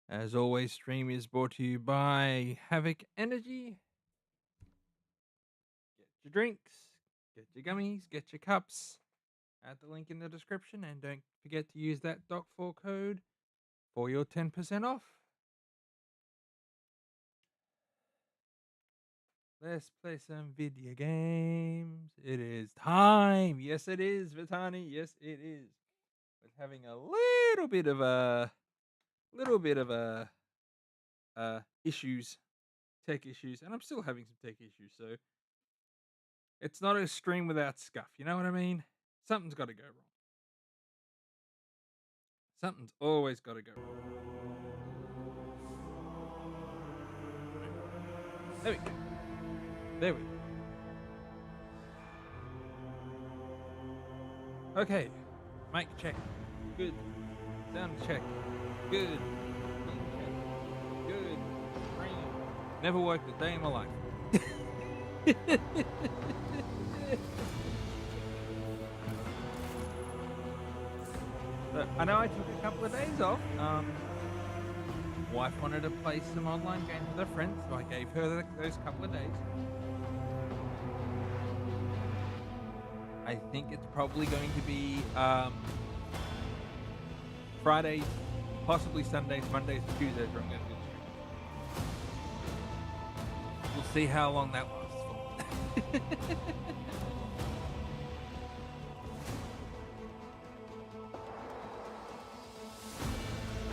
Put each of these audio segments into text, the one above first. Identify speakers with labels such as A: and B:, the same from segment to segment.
A: As always, stream is brought to you by Havoc Energy. Get your drinks, get your gummies, get your cups. Add the link in the description, and don't forget to use that Doc4 code for your 10% off. Let's play some video games. It is time. Yes, it is, Vitani. Yes, it is. We're having a little bit of issues, tech issues, and I'm still having some tech issues. So it's not a stream without scuff. You know what I mean? Something's got to go wrong. Something's always got to go wrong. There we go. There we go. Okay. Mic check. Good. Sound check. Good. Mic check. Good. Ring. Never worked a day in my life. So, I know I took a couple of days off. Wife wanted to play some online games with her friends, so I gave her those couple of days. I think it's probably going to be Fridays, possibly Sundays, Mondays, and Tuesdays where I'm going to do the stream. We'll see how long that lasts for.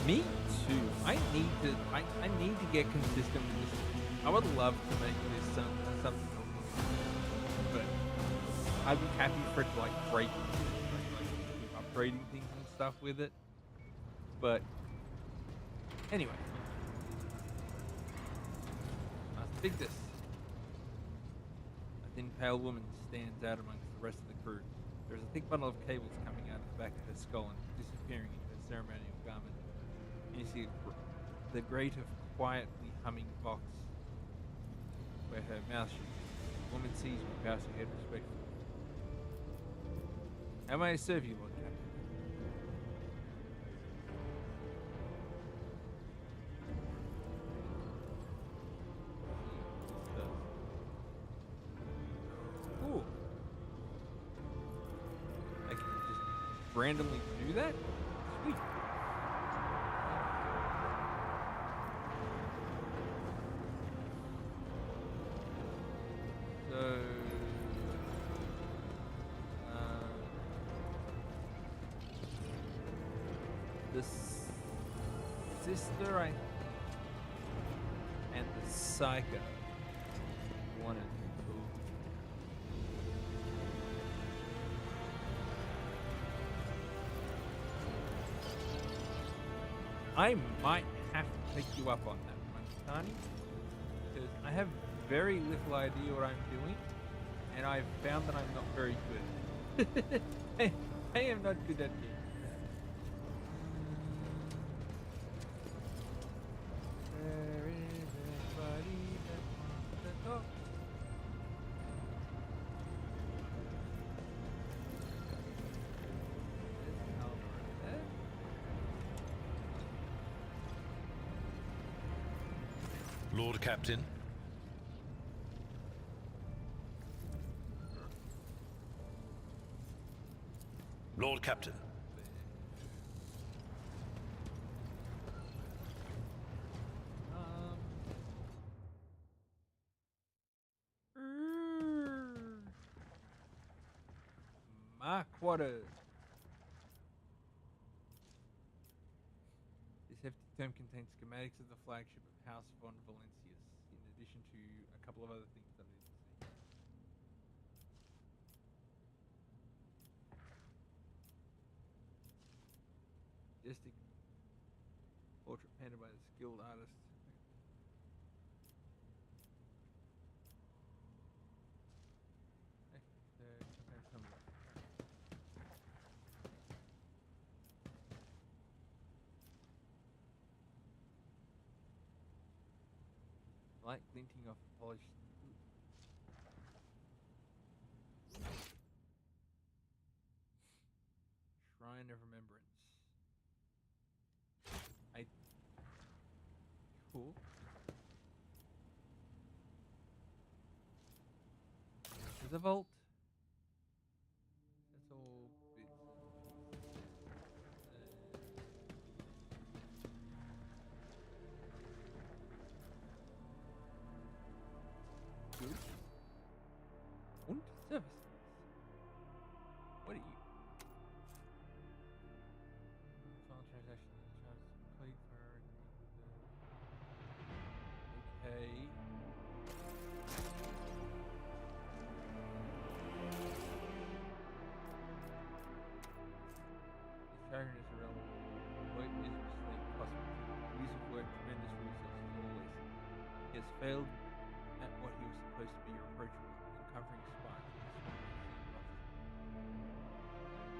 A: Me too. I need to get consistent with this. I would love to make this something else, but I'd be happy for it to like break, like keep upgrading things and stuff with it. But anyway, must dig this. A thin pale woman stands out amongst the rest of the crew. There is a thick bundle of cables coming out of the back of her skull and disappearing into her ceremonial garment. And you see the grate of quietly humming box where her mouth should be. The woman sees me, bows her head respectfully. How may I serve you, Lord Captain? Cool. I can just randomly do that? Sweet. So, the sister, I think, and the psycho wanted to talk. I might have to pick you up on that one, Tani, because I have very little idea what I'm doing, and I've found that I'm not very good. I am not good at games. There is everybody that wants to talk. There's Albert there.
B: Lord Captain. Lord Captain.
A: My quarters. This hefty tome contains schematics of the flagship of House von Valencius, in addition to a couple of other things that I didn't see. Majestic portrait painted by the skilled artist. Contains some of that. Light glinting off polished. Shrine of Remembrance. the vault. That's all bits and pieces. Good. Und services. What are you? Final transaction charges complete for okay. The jargon is irrelevant. Work is usually possible. Use of work, tremendous resources always. He has failed at what he was supposed to be reproachable, uncovering spies.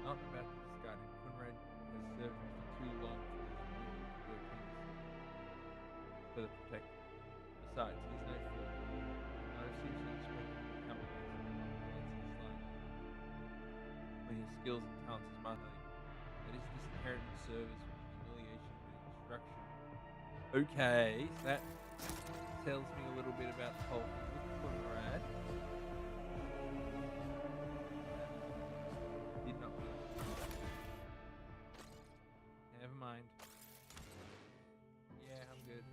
A: Not about to discard him. Conrad has served him for too long for his movement to work for the protector. Besides, he is no fool. I have seriously expected him to become a his life. With his skills and talents as mother, that is disinherited service with humiliation and instruction. Okay, so that tells me a little bit about the whole thing with Conrad. Did not know. Never mind. Yeah, I'm good.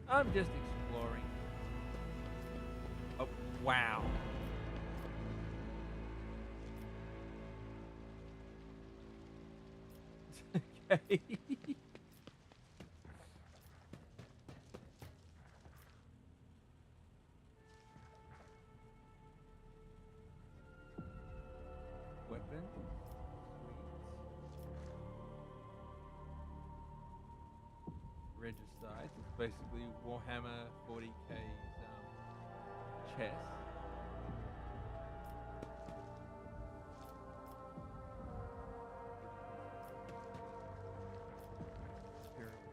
A: I'm just exploring. Oh, wow. Okay. Weapon. Sweet. Regicide. It's basically Warhammer 40k's chess.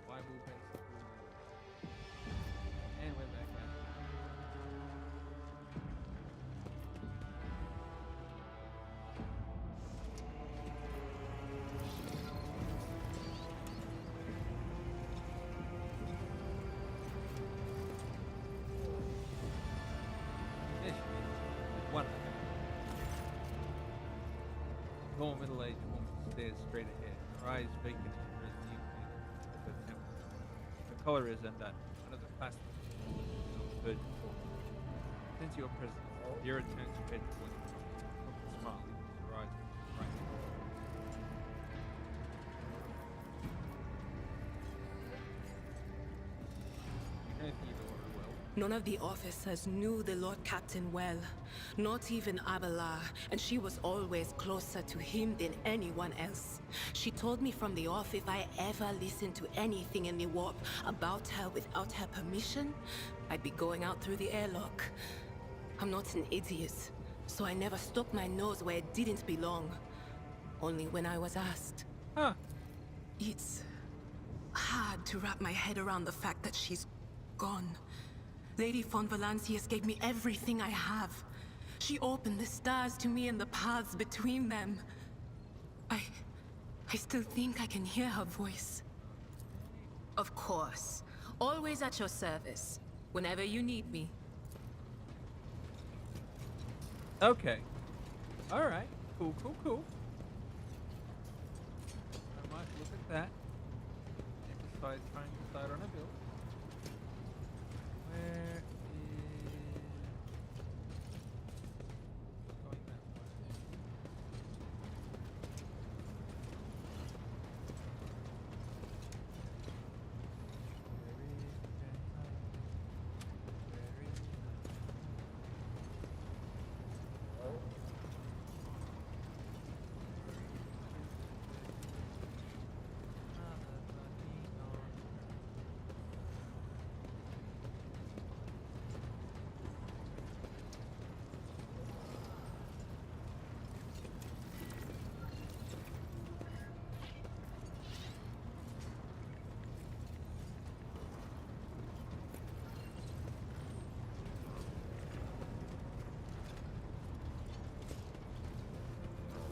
A: Bible basically. And we're back now. One. A tall, middle-aged woman stares straight ahead, her eyes vacant and her temple. Her collar is undone. One of the clasps of virgin form. Since your presence, Dira turns her head towards you, with a smile, her eyes right. You know Theodore well.
C: None of the officers knew the Lord Captain well, not even Abelard, and she was always closer to him than anyone else. She told me from the off if I ever listened to anything in the warp about her without her permission, I'd be going out through the airlock. I'm not an idiot, so I never stuck my nose where it didn't belong. Only when I was asked.
A: Huh.
C: It's hard to wrap my head around the fact that she's gone. Lady von Valancius gave me everything I have. She opened the stars to me and the paths between them. I still think I can hear her voice. Of course. Always at your service. Whenever you need me.
A: Okay. Alright. Cool, cool, cool. I might look at that. And try and decide on a build. Where is going that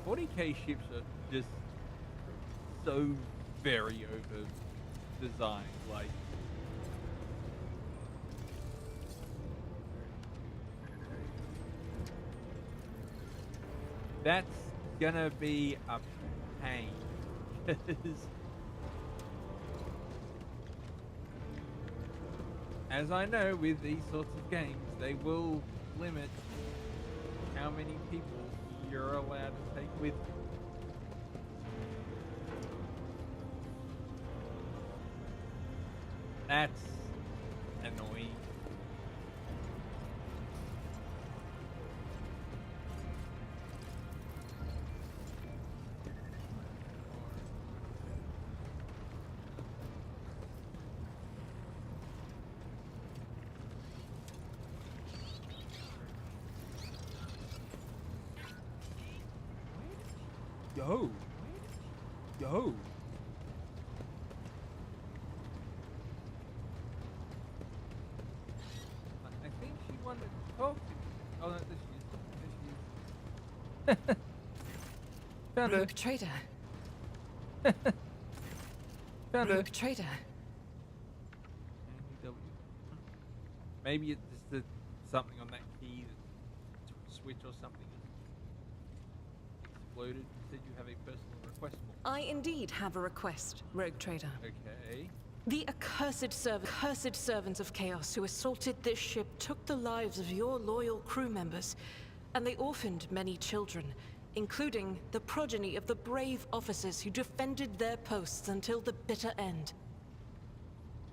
A: way? $40K ships are just so very over designed, like That's gonna be a pain. 'Cause as I know, with these sorts of games, they will limit how many people you're allowed to take with you. That's annoying. Yo. Yo. I think she wanted to talk to me. Oh, no, there she is. There she is. Found her.
C: Rogue trader.
A: Found her.
C: Rogue trader.
A: NW. Maybe it's just something on that key, that switch or something exploded. You said you have a personal request for me.
D: I indeed have a request, Rogue Trader.
A: Okay.
D: The accursed servants of Chaos who assaulted this ship took the lives of your loyal crew members, and they orphaned many children, including the progeny of the brave officers who defended their posts until the bitter end.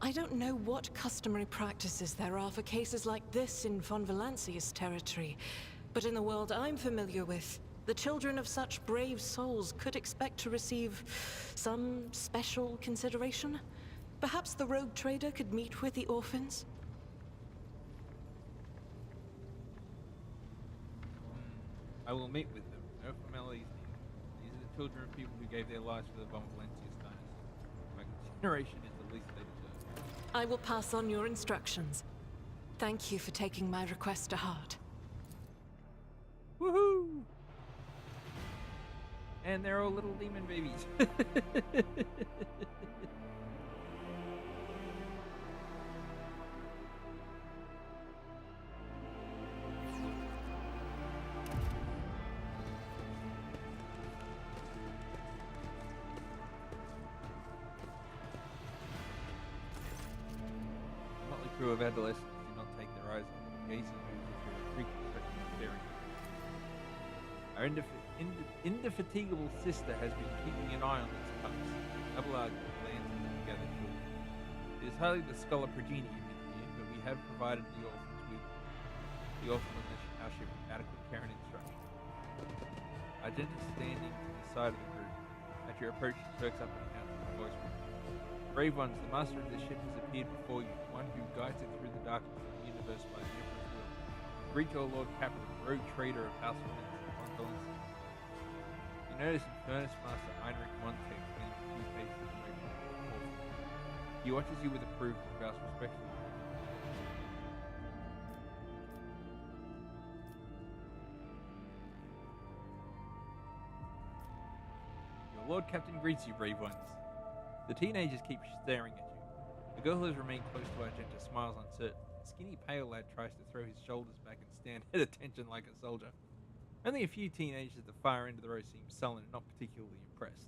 D: I don't know what customary practices there are for cases like this in Von Valancius territory, but in the world I'm familiar with, the children of such brave souls could expect to receive some special consideration. Perhaps the Rogue Trader could meet with the orphans?
A: I will meet with them. No formalities needed. These are the children of people who gave their lives for the Von Valancius dynasty. My consideration is the least they deserve.
D: I will pass on your instructions. Thank you for taking my request to heart.
A: Woohoo! And they're all little demon babies. Motley crew of adolescents do not take their eyes off the gazing moves of your reconstruction of daring. Our indefatigable sister has been keeping an eye on these pups. Abelard lands them together children. It is hardly the scholar progeny you meant here, but we have provided the orphans with the orphan on our ship with adequate care and instruction. Argent is standing to the side of the group. At your approach, she perks up and announces her voice. Brave ones, the master of this ship has appeared before you, one who guides it through the darkness of the universe by the Emperor's will. Greet your Lord Captain, Rogue Trader of House of You notice Furnace Master Heinrich Montek stands 2 paces away from you. He watches you with approval and bows respectfully. Your Lord Captain greets you, brave ones. The teenagers keep staring at you. The girl who has remained close to Argenta smiles uncertain. The skinny pale lad tries to throw his shoulders back and stand at attention like a soldier. Only a few teenagers at the far end of the row seem sullen and not particularly impressed.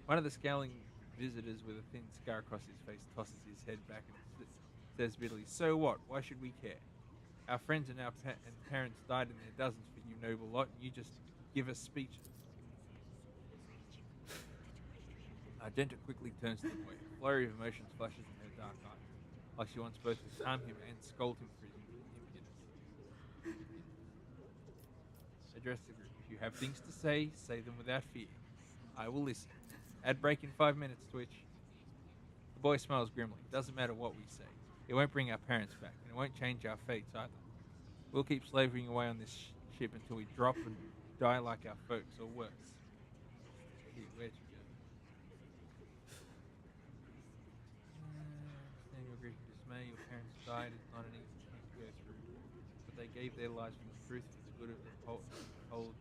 A: One of the scowling visitors with a thin scar across his face tosses his head back and says bitterly, "So what? Why should we care? Our friends and our parents died in their dozens for you noble lot, and you just give us speeches." Argenta quickly turns to the boy. A flurry of emotions flashes in her dark eyes, like she wants both to calm him and scold him for his impudence. Address the group. If you have things to say them without fear. I will listen. Ad break in 5 minutes, Twitch. The boy smiles grimly. Doesn't matter what we say. It won't bring our parents back, and it won't change our fates either. We'll keep slavering away on this ship until we drop and die like our folks, or worse. Gee, where'd you go? Understand your grief and dismay. Your parents died. It's not an easy thing to go through. But they gave their lives for the truth, for the good of the whole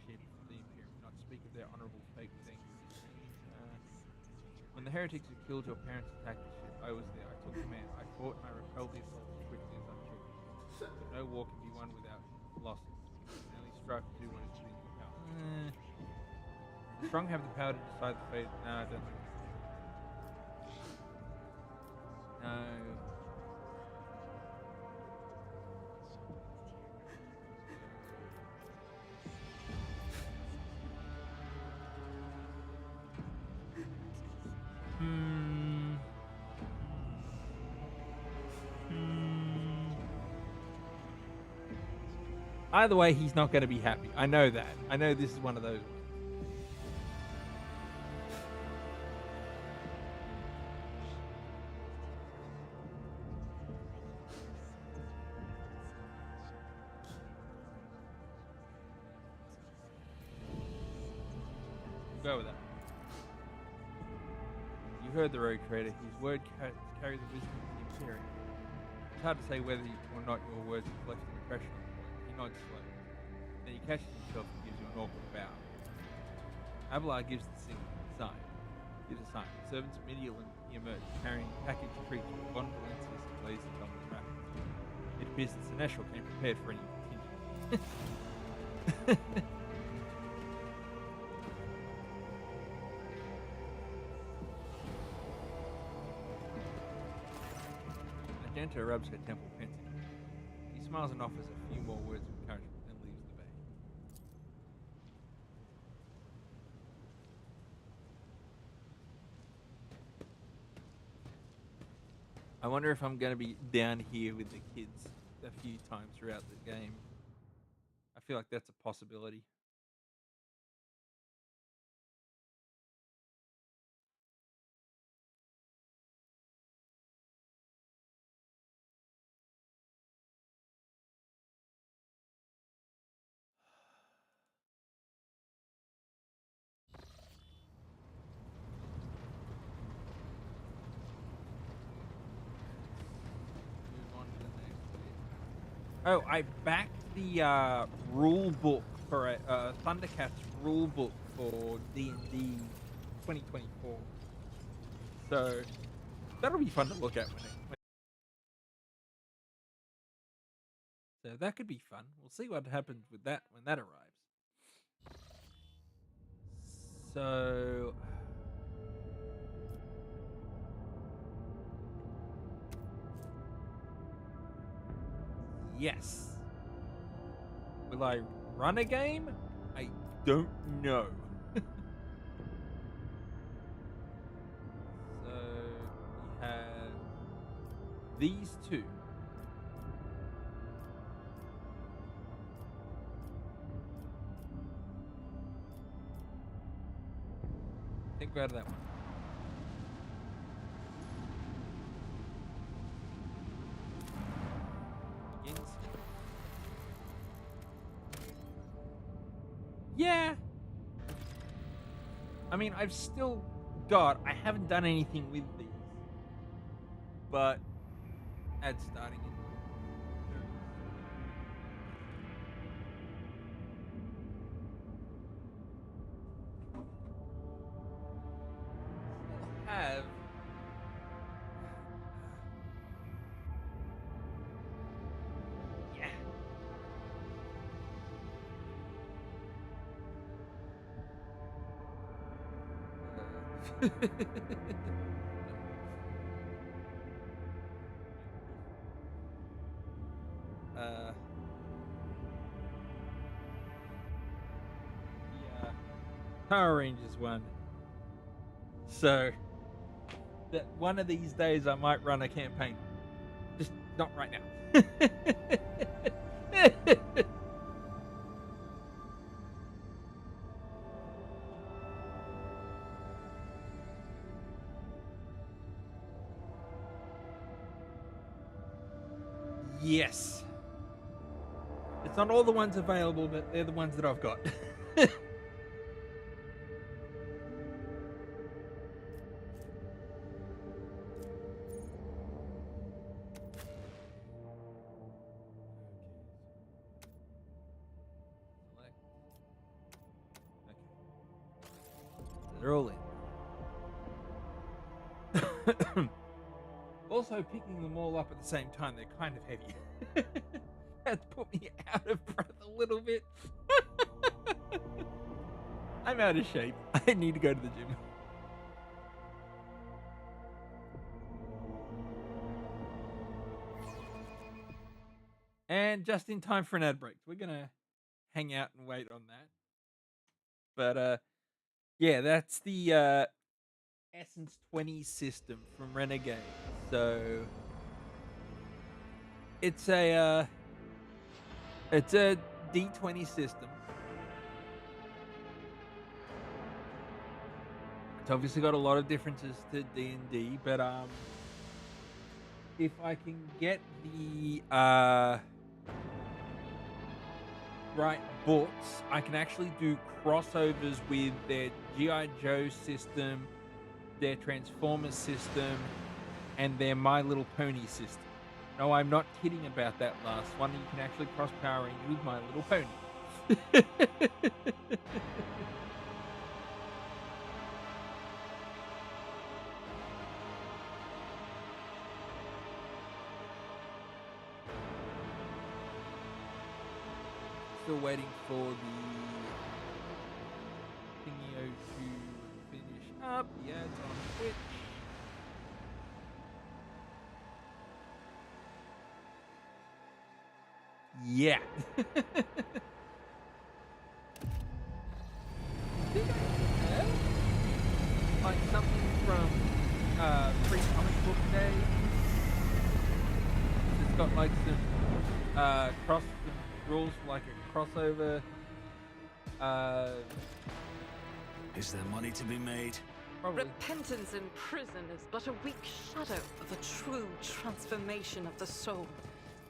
A: ship, for the Imperium. Not speak of their honourable fate with anger. When the heretics who killed your parents attacked the ship, I was there. I took command. I fought and I repelled the assault as quickly as I could. But no war can be won without losses. You can only strive to do one is within your power. The strong have the power to decide the fate. No, I don't think so. No. Either way, he's not going to be happy. I know that. I know this is one of those ones. Go with that. You heard the road trader. His word carry the wisdom of the Imperium. It's hard to say whether or not your words reflect an impression on the boy. He nods slowly. Then he catches himself and gives you an awkward bow. Abelard gives the sign. Gives a sign. The servants immediately emerge, carrying packaged treats with Von Valencius and blazing dominant rapids. It appears that Seneschal came prepared for any contingency. Magenta rubs her temple pensively. He smiles and offers a few more words of encouragement, then leaves the bay. I wonder if I'm going to be down here with the kids a few times throughout the game. I feel like that's a possibility. Oh, I backed the rule book for Thundercats rule book for D&D 2024. So that'll be fun to look at so that could be fun. We'll see what happens with that when that arrives. So yes. Will I run a game? I don't know. So we have these two. Think out of that one. Yeah. I mean, I've still got... I haven't done anything with these. But... Ad starting it. Still have... yeah, Power Rangers one. So that one of these days I might run a campaign. Just not right now. Yes. It's not all the ones available, but they're the ones that I've got. They're all in. Also, picking them all up at the same time, they're kind of heavy. That's put me out of breath a little bit. I'm out of shape. I need to go to the gym. And just in time for an ad break. We're gonna hang out and wait on that. But yeah, that's the Essence 20 system from Renegade. So it's a D20 system. It's obviously got a lot of differences to D&D, but if I can get the right books, I can actually do crossovers with their G.I. Joe system, their Transformers system, and their My Little Pony system. No, I'm not kidding about that last one. You can actually cross Power Rangers with My Little Pony. Still waiting for the thingy to finish up. Yeah, it's on Twitch. Yeah. Like something from pre-comic book day. It's got like some rules for like a crossover.
E: Is there money to be made?
A: Probably.
D: Repentance in prison is but a weak shadow of a true transformation of the soul.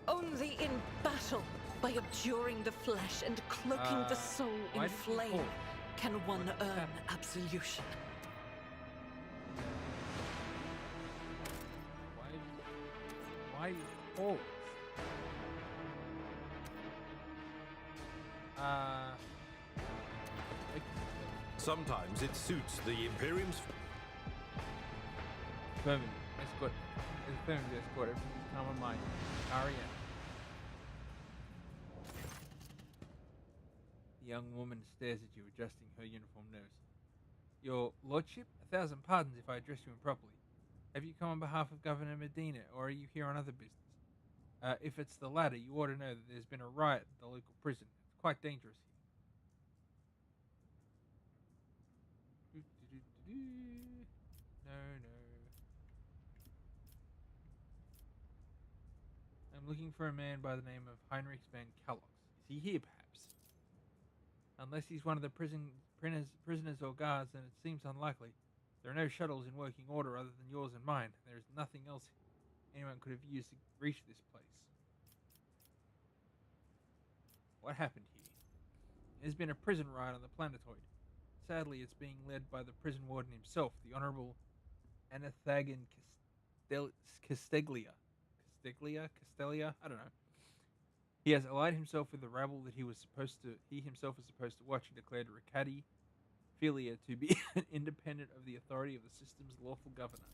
D: Only in battle, by abjuring the flesh and cloaking the soul
A: why
D: in
A: did you
D: flame,
A: fall?
D: can one
A: What
D: earn
A: happened?
D: absolution.
A: Why pause?
B: Sometimes it suits the Imperium's.
A: Affirmative. Escort. Affirmative escort. Everything's calm on my Aria. The young woman stares at you, adjusting her uniform nose. Your lordship, 1,000 pardons if I address you improperly. Have you come on behalf of Governor Medina, or are you here on other business? If it's the latter, you ought to know that there's been a riot at the local prison. It's quite dangerous here. No. I'm looking for a man by the name of Heinrich van Kallox. Is he here, perhaps? Unless he's one of the prisoners or guards, then it seems unlikely. There are no shuttles in working order other than yours and mine. There is nothing else anyone could have used to reach this place. What happened here? There's been a prison riot on the planetoid. Sadly, it's being led by the prison warden himself, the Honorable Anathagan Casteglia. Castelia? I don't know. He has allied himself with the rabble that he himself was supposed to watch and declared Ricadi Philia to be independent of the authority of the system's lawful governor.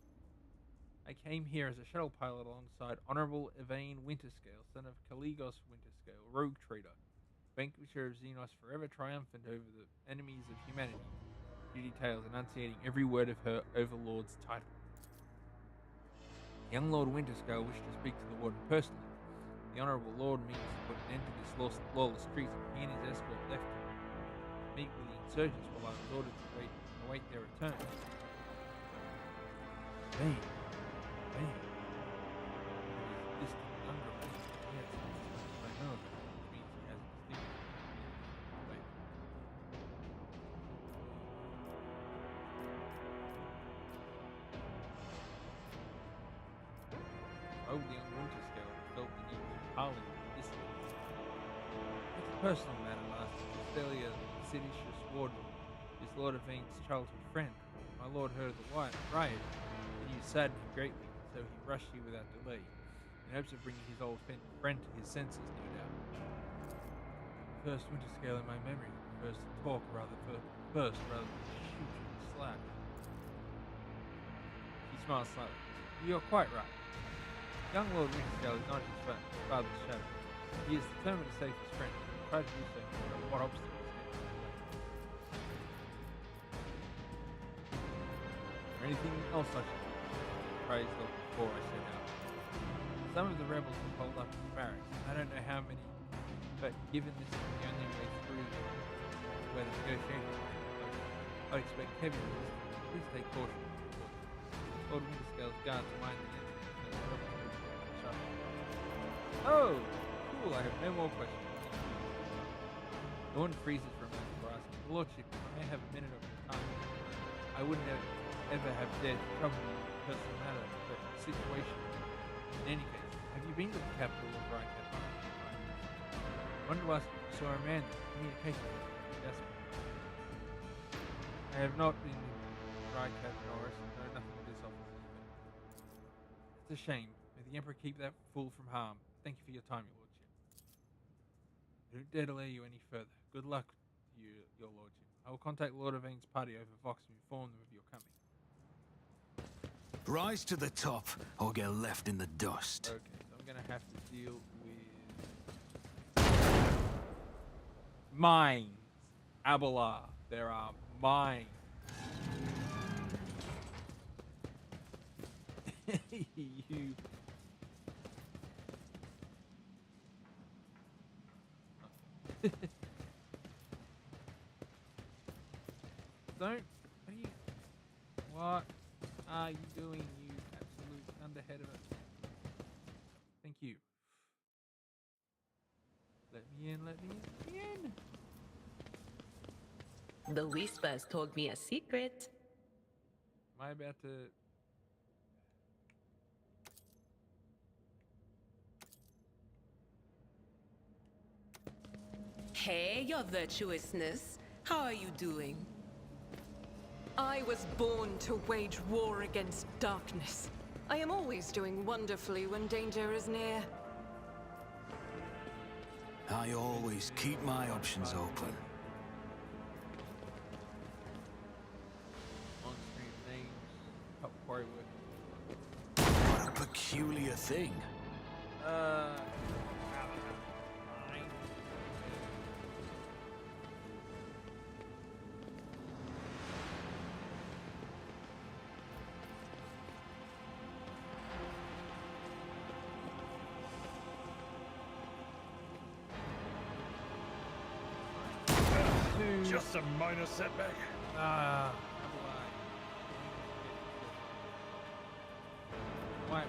A: I came here as a shuttle pilot alongside Honorable Evane Winterscale, son of Caligos Winterscale, rogue trader, vanquisher of Xenos, forever triumphant over the enemies of humanity. Duty tales enunciating every word of her overlord's title. Young Lord Winterscale wished to speak to the warden personally. The Honourable Lord means to put an end to this lawless treason. He and his escort left to meet with the insurgents while I was ordered to await their return. Vain. This younger man. Yes, I know of it, which means he has a distinct. Wait. Oh, the young Winterscale felt the need of howling at a distance. It's a personal matter, Master. Castelia, the seditious warden, is Lord Evane's childhood friend. My lord heard of the riot, and you saddened him greatly, so he rushed you without delay, in hopes of bringing his old friend to his senses, no doubt. First Winterscale in my memory, first to talk rather than shoot and slap. He smiles slightly. You're quite right. Young Lord Winterscale is not his father's shadow. He is determined to save his friend, and will try to do so no matter what obstacles stand in his way. Anything else I should praise them before I set out? Some of the rebels have pulled up in the barracks. I don't know how many, but given this is the only way through where the negotiations I expect heavy resistance. Please take caution. Lord Winterscale's guards mind the entrance so the rebels will be shut. Oh, cool, I have no more questions. Dawn freezes for a moment for asking, Lordship, if I may have a minute of your time. I wouldn't ever have dared to trouble you with a personal matter, but the situation. In any case, have you been to the capital of Rycat? I wanted to ask if you saw a man there, communication with Jasper. I have not been in Rycat, Norris, and know nothing of this officer's affairs. It's a shame. May the Emperor keep that fool from harm. Thank you for your time, your lordship. I don't dare delay you any further. Good luck to you, your lordship. I will contact Lord Yvain's party over Vox and inform them of your coming.
E: Rise to the top, or get left in the dust.
A: Okay, so I'm gonna have to deal with mines. Abala. There are mines. You. Don't. What are you doing, you absolute underhead of it? Thank you. Let me in, let me in.
C: The Whispers told me a secret.
A: Am I about to...
C: Hey, your virtuousness. How are you doing?
D: I was born to wage war against darkness. I am always doing wonderfully when danger is near.
E: I always keep my options open.
A: On-screen names, top quarry work.
E: What a peculiar thing.
B: Just a minor setback.
A: Why?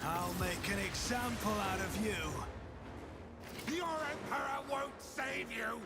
E: I'll make an example out of you.
B: Your Emperor won't save you!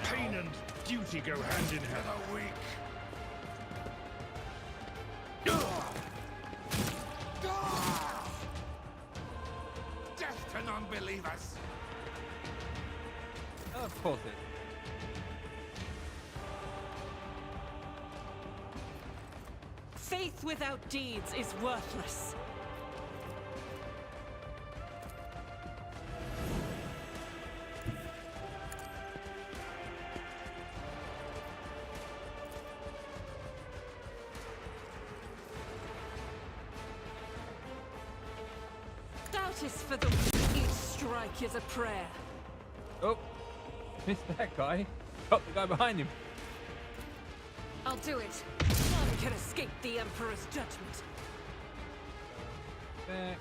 B: Pain and duty go hand in hand.
E: A week.
B: Death to non-believers!
A: Of course it.
D: Faith without deeds is worthless. Doubt is for the weak. Each strike is a prayer.
A: Oh, missed that guy. Got the guy behind him.
D: I'll do it. None can escape the Emperor's judgment.
A: Back.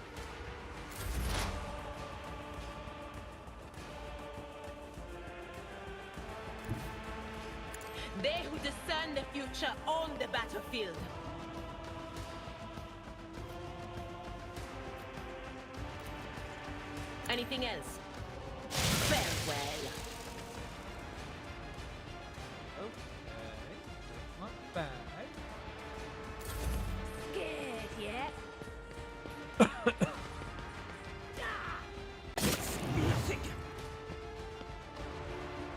C: They who discern the future on the battlefield. Anything else? Farewell.
A: Okay, not bad.
C: Scared yet?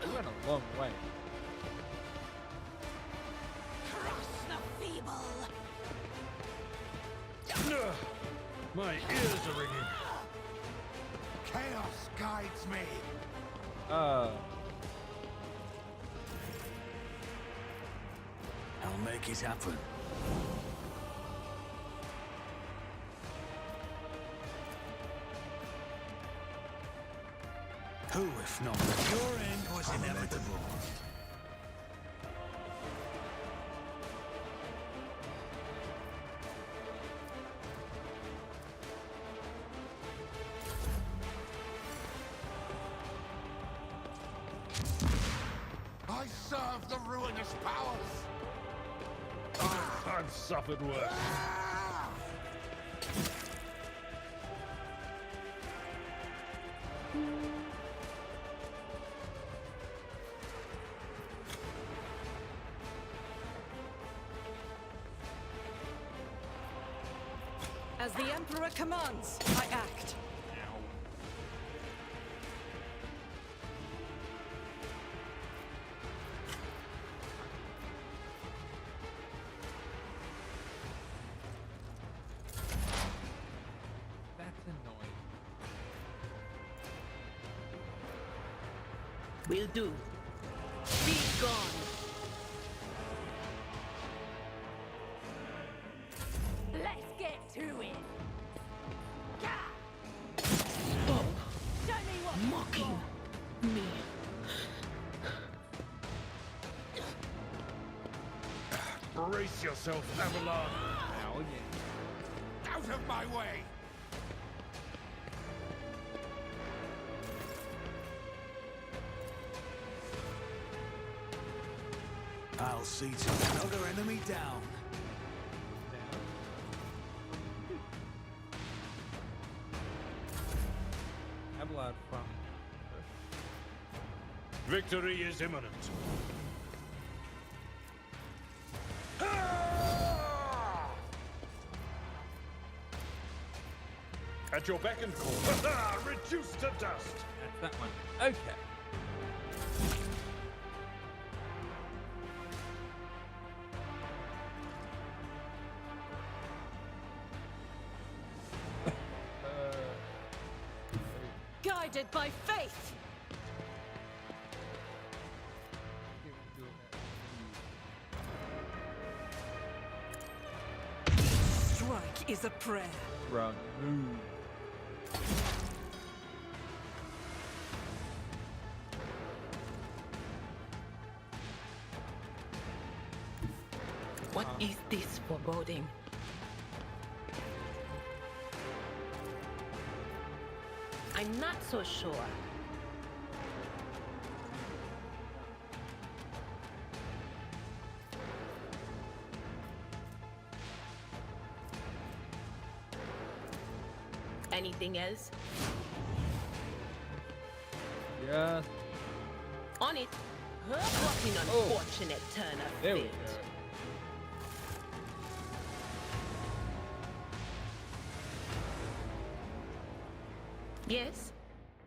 A: We went a long way.
B: My ears are ringing.
E: Chaos guides me.
A: Uh,
E: I'll make it happen. Who, if not? Your end was inevitable. I serve the ruinous powers.
B: I've suffered worse.
D: As the Emperor commands, I act.
A: that's annoying.
C: Will do. Be gone.
F: Let's get to it. Gah!
C: Stop
F: Show me what
C: mocking me.
B: Brace yourself, Avalon.
A: Ow, yeah.
E: Out of my way. I'll see to another enemy down.
A: Have a lot of fun.
B: Victory is imminent. At your beck and call. Reduced to dust.
A: That's that one. Okay.
D: Guided by faith! Strike is a prayer.
A: Run. Move.
C: What is this foreboding? I'm not so sure. Anything else?
A: Yeah.
C: On it. What an unfortunate turn of
A: There we
C: fate.
A: go.
C: Yes?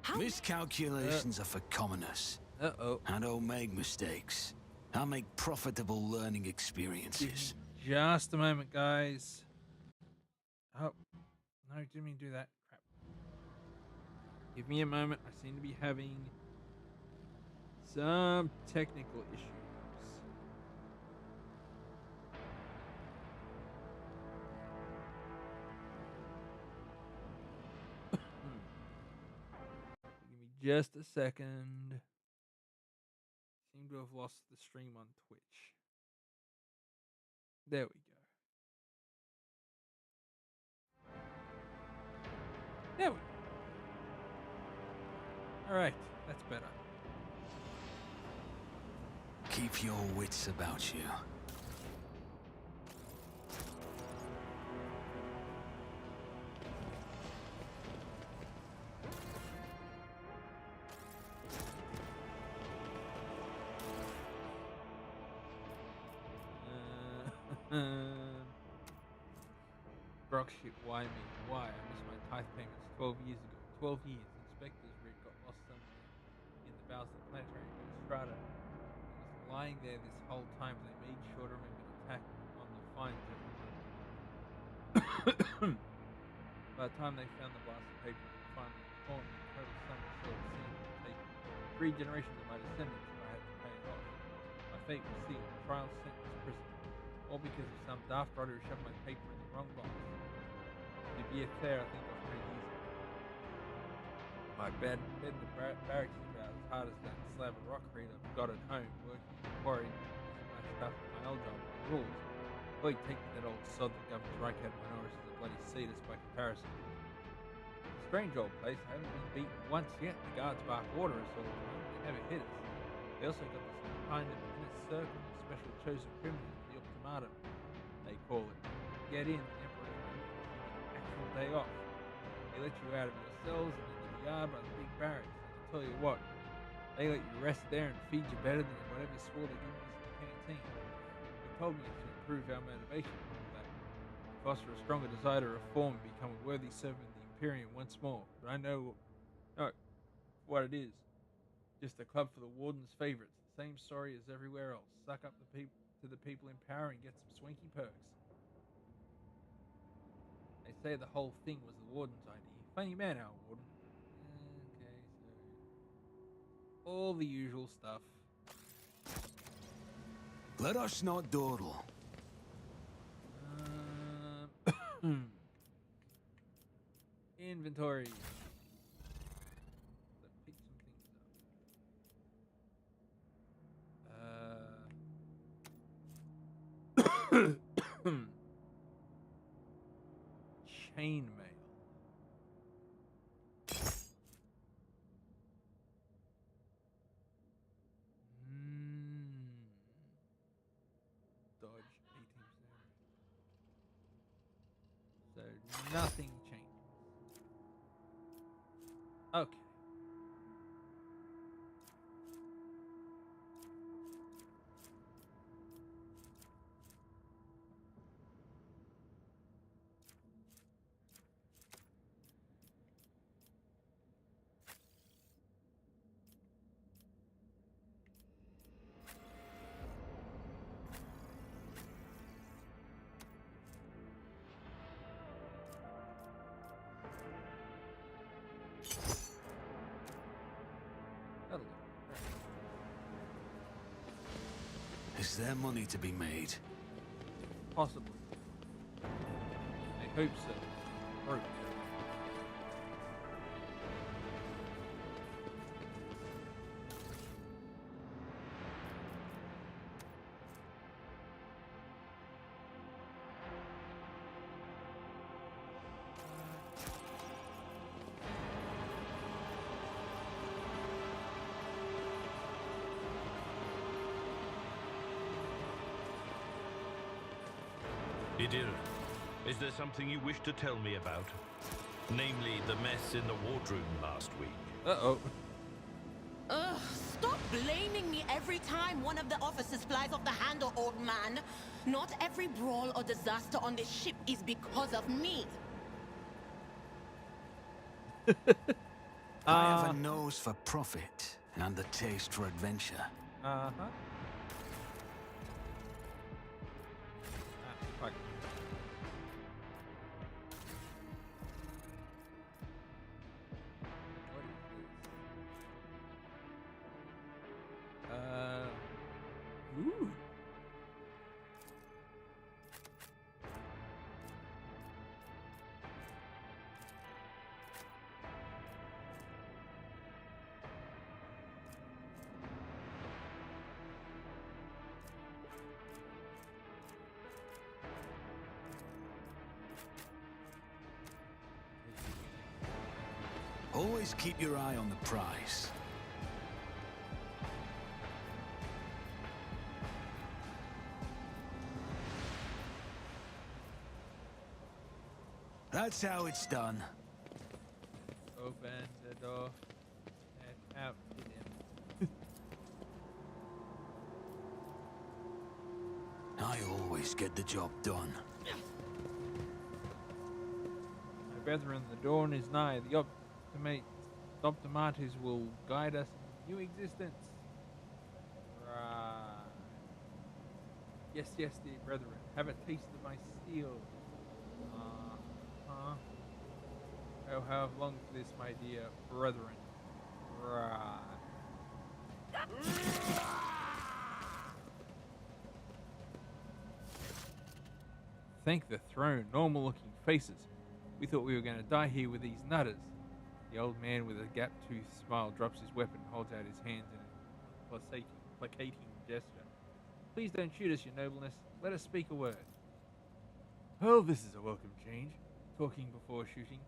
C: How?
E: Miscalculations are for commoners.
A: Uh-oh.
E: I don't make mistakes. I make profitable learning experiences.
A: Just a moment, guys. Oh. No, didn't mean to do that. Crap. Give me a moment. I seem to be having some technical issues. Give me just a second. Seem to have lost the stream on Twitch. There we go. There we go. Alright, that's better.
E: Keep your wits about you.
A: Brock shit, why me? Why? I missed my tithe payments 12 years ago. 12 years. Inspector's rig got lost somewhere in the bowels of the planetary strata. It was lying there this whole time, but they made sure to remember to attack on the finds everywhere. By the time they found the blasted paper, and finally informed me total somersault seemed to take 3 generations of my descendants if I had to pay it off. My fate was sealed, trial, sentence, prison. All because of some daft writer who shoved my paper in the wrong box. To be fair, I think I was pretty easy. My bed in the barracks is about as hard as that slab of rockcrete I've got at home, working in the quarry, using my stuff in my old job by the rules. Boy, take that old sod that governs Reichard Minoris as a bloody sadist by comparison. Strange old place. I haven't been beaten once yet. The guards bark order us all the time. They never hit us. They also got this kind of inner circle, a special chosen criminal, the ultimatum, they call it. Get in, the Emperor's actual day off. They let you out of your cells and into the yard by the big barracks. And I tell you what, they let you rest there and feed you better than whatever swore they give us in the canteen. They told me to improve our motivation and all that. Foster a stronger desire to reform and become a worthy servant of the Imperium once more. But I know what it is. Just a club for the Warden's favorites. The same story as everywhere else. Suck up the people to the people in power and get some swanky perks. They say the whole thing was the Warden's idea. Funny man, our Warden. Okay, so all the usual stuff.
E: Let us not dawdle.
A: Inventory. Let's pick some things up. Chainmail. Dodge 18%. So nothing changes. Okay. That'll do.
E: Is there money to be made?
A: Possibly. I hope so. Hope.
B: Idir, is there something you wish to tell me about? Namely, the mess in the wardroom last week.
A: Uh-oh.
C: Ugh, stop blaming me every time one of the officers flies off the handle, old man. Not every brawl or disaster on this ship is because of me.
E: I have a nose for profit and a taste for adventure.
A: Uh-huh. Fuck. What is this? Ooh.
E: Always keep your eye on the prize. That's how it's done.
A: Open the door and out to them.
E: I always get the job done.
A: My brethren, the dawn is nigh. The Optimates will guide us into new existence. Right. Yes, yes, dear brethren. Have a taste of my steel. Uh-huh. Oh, how long for this, my dear brethren? Right. Thank the throne, normal-looking faces. We thought we were going to die here with these nutters. The old man with a gap-toothed smile drops his weapon and holds out his hands in a placating gesture. Please don't shoot us, your nobleness. Let us speak a word. Well, this is a welcome change. Talking before shooting.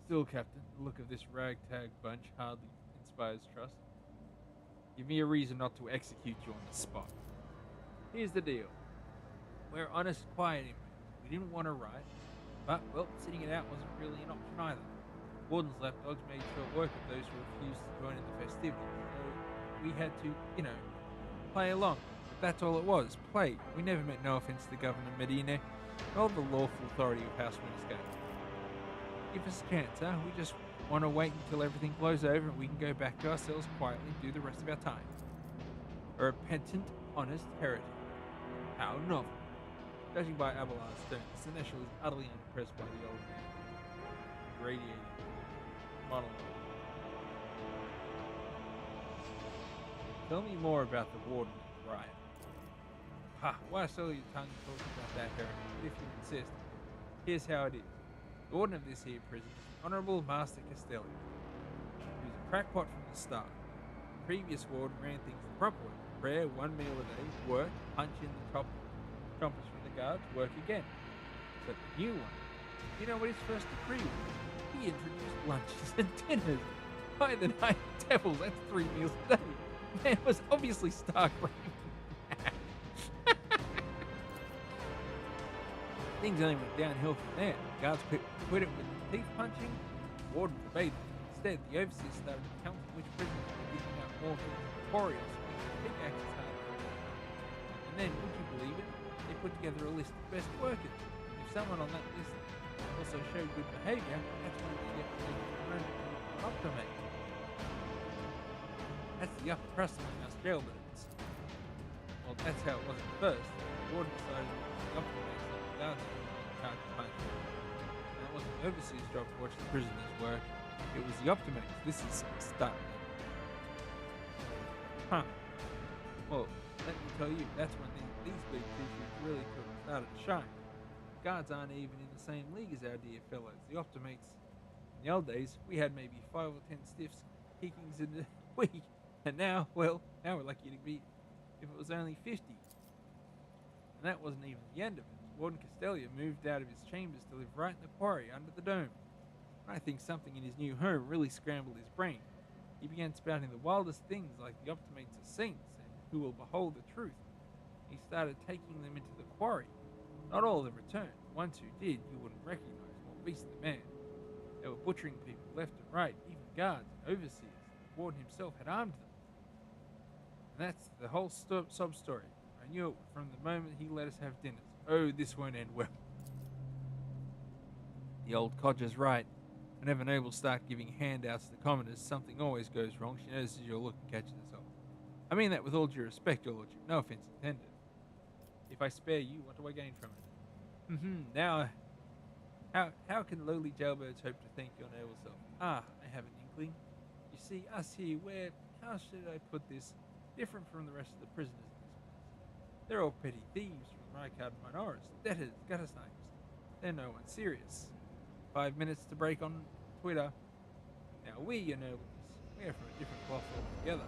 A: Still, Captain, the look of this ragtag bunch hardly inspires trust. Give me a reason not to execute you on the spot. Here's the deal. We're honest, quiet inmates. We didn't want to riot, but, well, sitting it out wasn't really an option either. Warden's lapdogs made short work of those who refused to join in the festivities, so we had to, play along. But that's all it was, play. We never meant no offense to Governor Medina, nor the lawful authority of House Windscale. Give us a chance, huh? We just want to wait until everything blows over and we can go back to ourselves quietly and do the rest of our time. A repentant, honest heretic. How novel. Judging by Abelard's tone, Seneschal is utterly unimpressed by the old man. Radiating monologue. Tell me more about the warden and the riot. Ha! Why swallow your tongue talking about that heretic? If you insist, here's how it is. The warden of this here prison is the Honourable Master Castelli. He was a crackpot from the start. The previous warden ran things the proper way. Prayer, 1 meal a day, work, punch in the chompers from the guards, work again. But the new one, you know what his first decree was? He introduced lunches and dinners. By the night devils, that's 3 meals a day. Man was obviously stark-brained. Things only went downhill from there. The guards quit it with teeth punching. The warden forbade it. Instead, the overseers started counting which prisoners were giving out more for notorious big axes hard. And then, would you believe it? They put together a list of best workers. If someone on that list also showed good behaviour, that's when they get promoted to optimate. That's the upper crust among us jailbirds. Well, that's how it was at first. The warden decided to optimate the guards can't complain. And it wasn't the overseer's job to watch the prisoners work. It was the optimates. This is stuff. Huh. Well, let me tell you, that's when these big creatures really started to shine. The guards aren't even in the same league as our dear fellows, the optimates. In the old days, we had maybe 5 or 10 stiffs kickings in a week. And now, well, now we're lucky to be if it was only 50. And that wasn't even the end of it. Warden Castelia moved out of his chambers to live right in the quarry under the dome. And I think something in his new home really scrambled his brain. He began spouting the wildest things like the optimates are saints and who will behold the truth. He started taking them into the quarry. Not all of them returned. The ones who did, you wouldn't recognize. More beastly man. They were butchering people left and right, even guards and overseers. The warden himself had armed them. And that's the whole sob story. I knew it from the moment he let us have dinners. Oh, this won't end well. The old codger's right. Whenever nobles start giving handouts to the commoners, something always goes wrong. She notices your look and catches herself. I mean that with all due respect, your lordship. No offense intended. If I spare you, what do I gain from it? Now, how can lowly jailbirds hope to thank your noble self? Ah, I have an inkling. You see, us here, we're, how should I put this, different from the rest of the prisoners in this place. They're all petty thieves from Rykard Minoris, debtors, gutter snipers. They're no one serious. 5 minutes to break on Twitter. Now we, your nobles, we're from a different cloth altogether.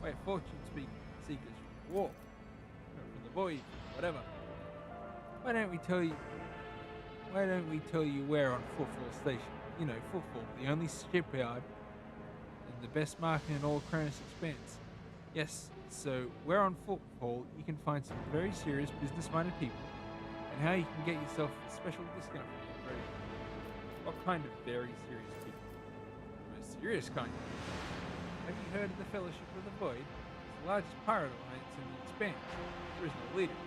A: We're fortune seekers from the war, or from the voyage, whatever. Why don't we tell you we're on Footfall Station? You know, Footfall, the only shipyard and the best market in all Cronus Expanse. Yes, so where on Footfall you can find some very serious business-minded people, and how you can get yourself a special discount from your program. What kind of very serious people? The most serious kind. Have you heard of the Fellowship of the Void? It's the largest pirate alliance in the Expanse. There is no leader.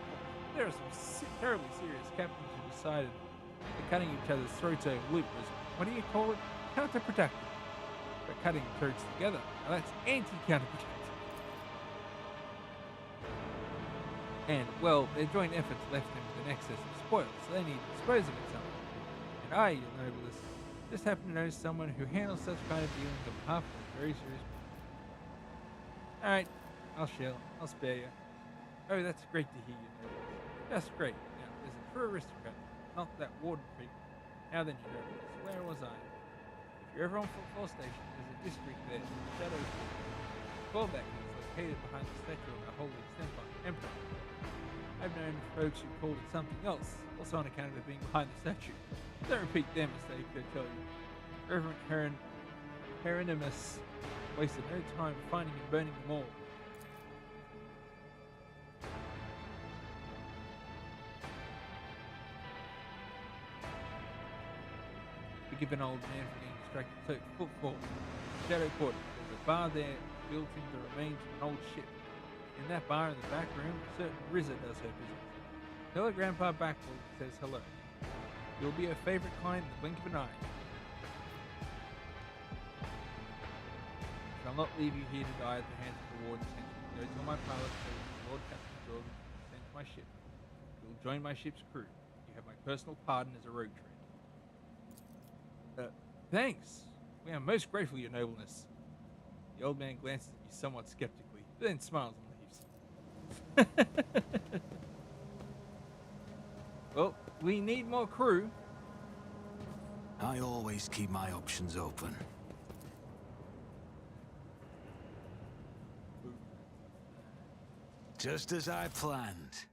A: There are some terribly serious captains who decided that cutting each other's throats over loot was, what do you call it? Counterproductive. But cutting throats together, now that's anti-counterproductive. And, well, their joint efforts left them with an excess of spoil, so they need to dispose of it somehow. And I, your noblest, Just happen to know someone who handles such kind of dealings on behalf of a very serious. Alright, I'll spare you. Oh, that's great to hear you know this. That's great. Now, there's a true aristocrat, not that warden freak. Now then, you know this. Where was I? If you're ever on Football Station, there's a district there, Shadows. Callback is located behind the statue of our holy emperor. I've known folks who called it something else, also on account of it being behind the statue. Don't repeat their mistake, I tell you. Reverend Hieronymus wasted no time finding and burning them all. Forgive an old man for getting distracted. So, footfall. Shadow Court. There's a bar there built into the remains of an old ship. In that bar in the back room, a certain Rizza does her business. Tell her Grandpa Backwood says hello. You'll be her favorite client in the blink of an eye. Shall not leave you here to die at the hands of the warden's henchman. Go tell my pilot that Lord Captain Jordan sends my ship. You'll join my ship's crew. You have my personal pardon as a rogue trader. Thanks. We are most grateful, your nobleness. The old man glances at you somewhat skeptically, but then smiles and leaves. Well, we need more crew.
E: I always keep my options open. Just as I planned.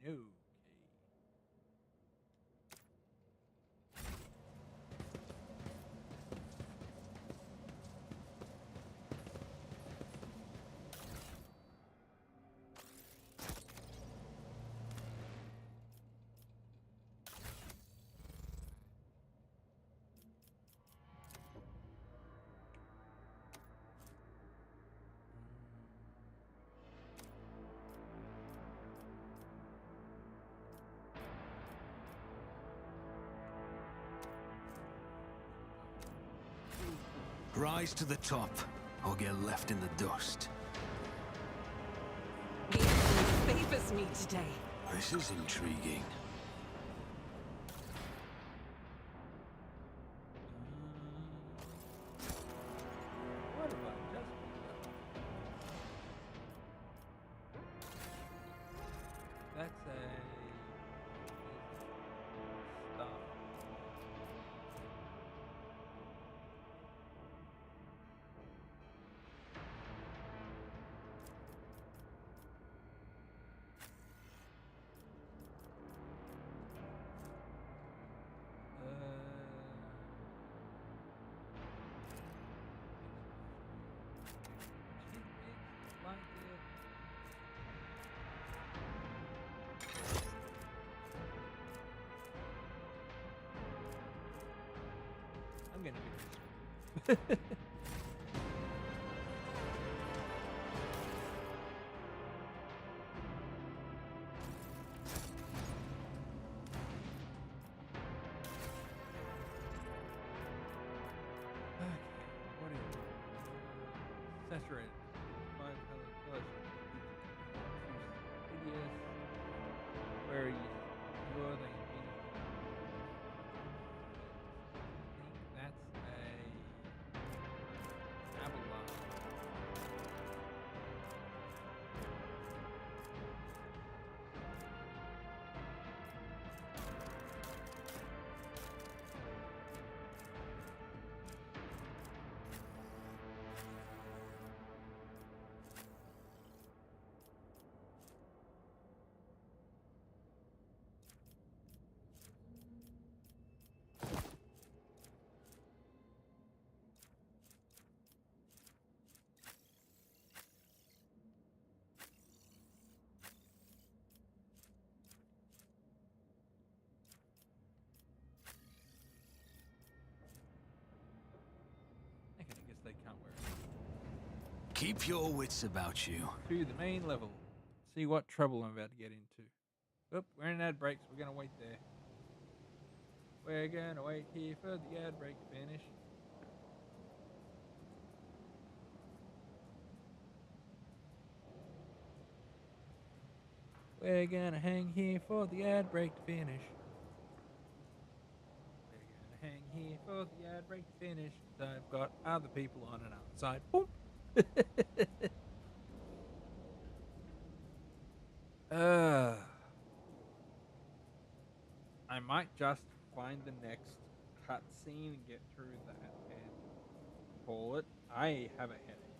A: No.
E: Rise to the top, or get left in the dust.
D: The Emperor favors me today.
E: This is intriguing.
A: What about just that's a stop. Like it. I'm gonna get this. Okay, what is it? Saturated. 500 plus. Hideous. Where are you? You're the I think that's a Avalon. Okay, I guess they can't wear it.
E: Keep your wits about you.
A: To the main level. See what trouble I'm about to get into. Oop, we're in ad breaks. We're gonna wait there. We're gonna wait here for the ad break to finish. We're gonna hang here for the ad break to finish. We're gonna hang here for the ad break to finish. I've got other people on and outside. Boom. I might just find the next cutscene and get through that and call it. I have a headache,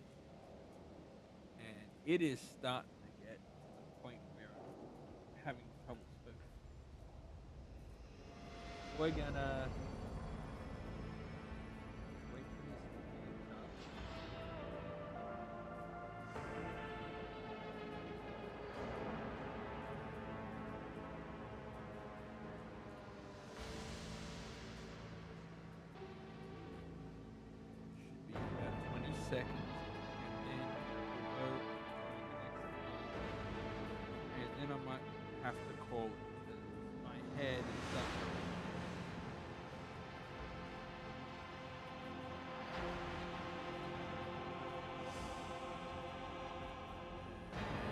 A: and it is starting to get to the point where I'm having trouble sleeping. We're gonna wait for this to finish up. Should be about 20 seconds, and then we'll go to the next one. And then I might have to call it because my head is up.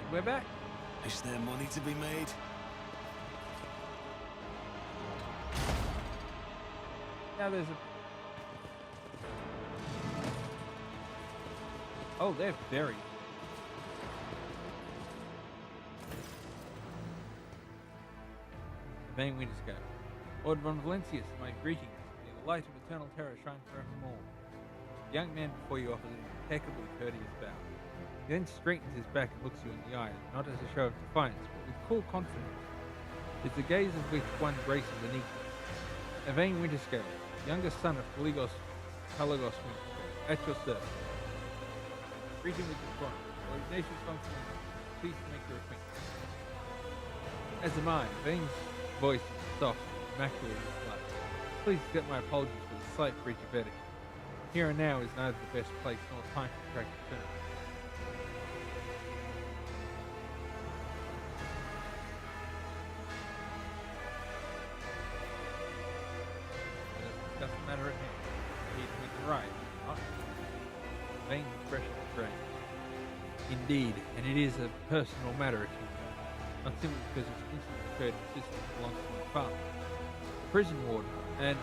A: And we're back.
E: Is there money to be made?
A: Now there's a... Oh, they're very... Vain Winterscale. Lord von Valencius, my greetings. May the light of eternal terror shine forevermore. The young man before you offers an impeccably courteous bow. He then straightens his back and looks you in the eye, not as a show of defiance, but with cool confidence. It's the gaze of which one braces an equal. Vain Winterscale, youngest son of Pelagos Winterscale, at your service. Greet him with the Splorin. Your Ignatius von Valencius, pleased to make your acquaintance. As am I, Vane's voice is soft, immaculate as blood. Please accept my apologies for the slight breach of etiquette. Here and now is neither the best place nor time to attract attention. Let us discuss the matter at hand. He with the right, not Vane's expression is strange. Indeed, and it is a personal matter at hand. Not simply because his incident occurred in the system belongs to my father, the prison warden, and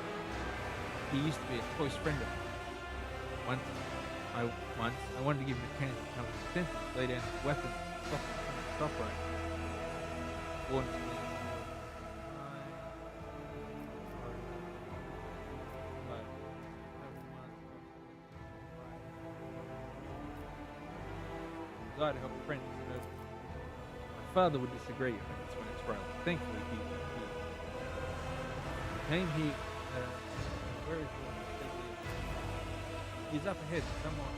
A: he used to be a close friend of mine. Once I wanted to give him a chance to come to his senses, lay down his weapon, and stop right. Warden desire to help a friend is noble. My father would disagree if it's when it's right. Thankfully, he came here. Where is he? He's up ahead, somewhat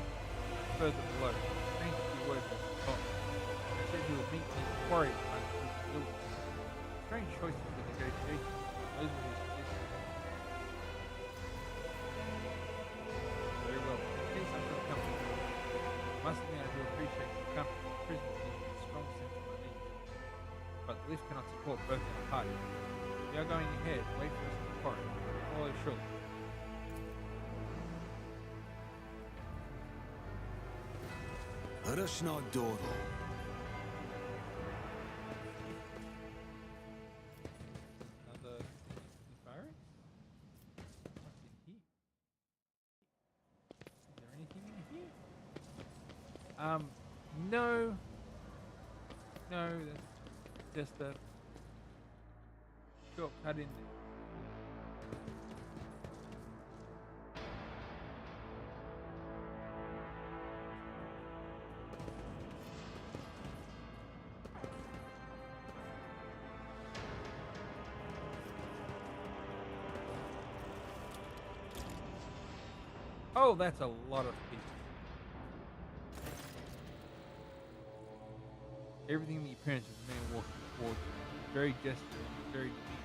A: further below. Thank you, word from the top. He said he would meet me in the quarry behind the prison building. Strange choices for negotiations. Those were his suggestions. Very well. In case I feel comfortable, I must admit I do appreciate the company. The prison gives me a strong sense of my needs. But the lift cannot support both our parties. We are going ahead. Wait for us in the quarry. Follow shortly.
E: Rush not dawdle.
A: Another firing? What's in here? Is there anything in here? No. No, that's just a shortcut in there. Oh, that's a lot of people. Everything in the appearance of the man walking towards you. Very gestural, very deep.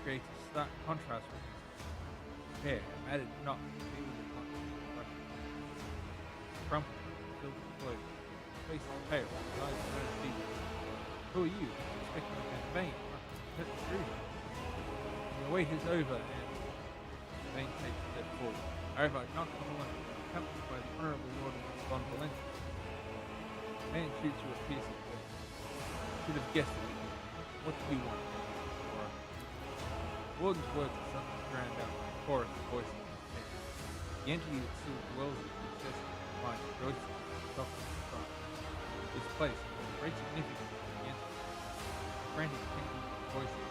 A: Creates a stark contrast with his hair, matted not completely crumpled, filled with clothes. His face is pale, his eyes are feeble. Who are you? Expecting a vein. That's true. The wait is over and Bane takes a step forward. However, not come alone, accompanied by the Honourable Lord Von Valenti. The man shoots you a piercing glance. Should have guessed it. What do you want? Warren? Warden's words are suddenly drowned out by a chorus of voices in his head. The entity that still dwells in the obsessive mind rejoices in the softness of triumph. This place has great significance to the entity. Frantic tinkling of voices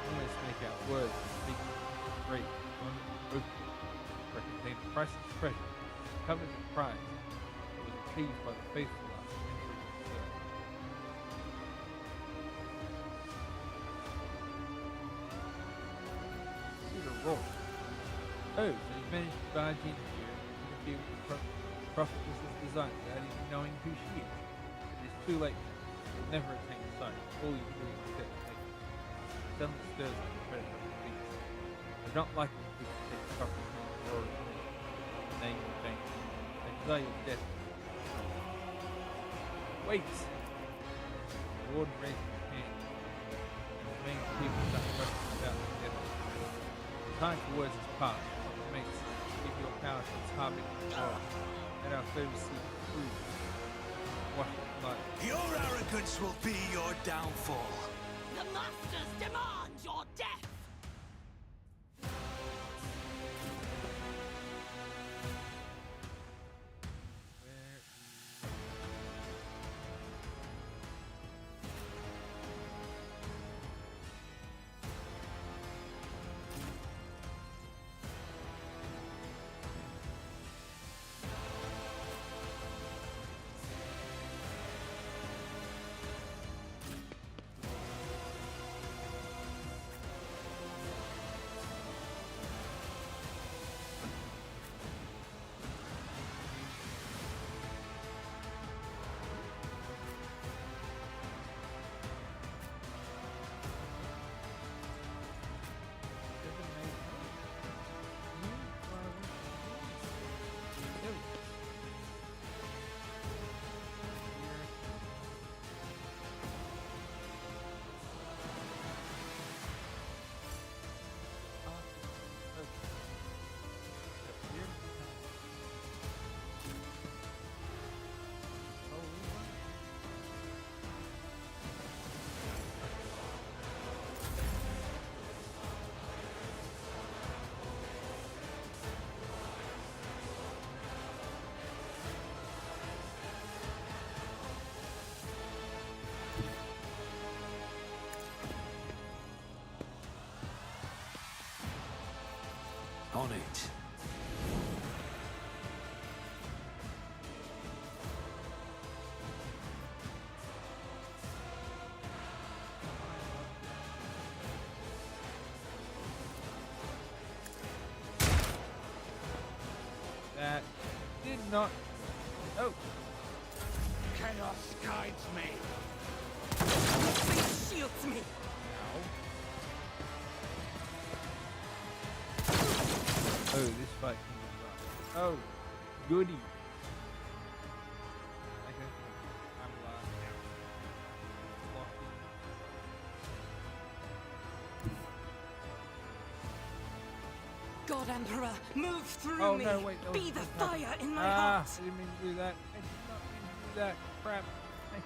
A: almost make out words that speak great, open, where it contains priceless treasure, covered in prize, that was achieved by the faithful last century of serve. Peter roared. Oh, so you managed to barge in here and interfere with the prophetess's design without even knowing who she is. It is too late now. You'll never attain the sight. All you can do is step take. Suddenly stirs like a predator of the beast. I don't like when people take the prophetess and roar at me. The name of danger. I desire your death. Wait! The warden raises his hand, and the main people start rushing about together. The time for words has passed. Mates, give your power to its harbinger of war. Let our foes see the truth. Wash it blood.
E: Your arrogance will be your downfall.
F: The masters demand your death!
A: Where is...
E: On it.
A: That did not... Oh!
E: Chaos guides me.
C: Fate shields me.
A: Ow. Oh, this fight can be rough. Oh, goody. Okay. I'm locked in.
C: God Emperor, move through
A: Oh,
C: me.
A: no, wait. that
C: Be
A: was-
C: the
A: that's not-
C: fire in my
A: Ah,
C: heart.
A: I didn't mean to do that. I did not mean to do that. Crap. I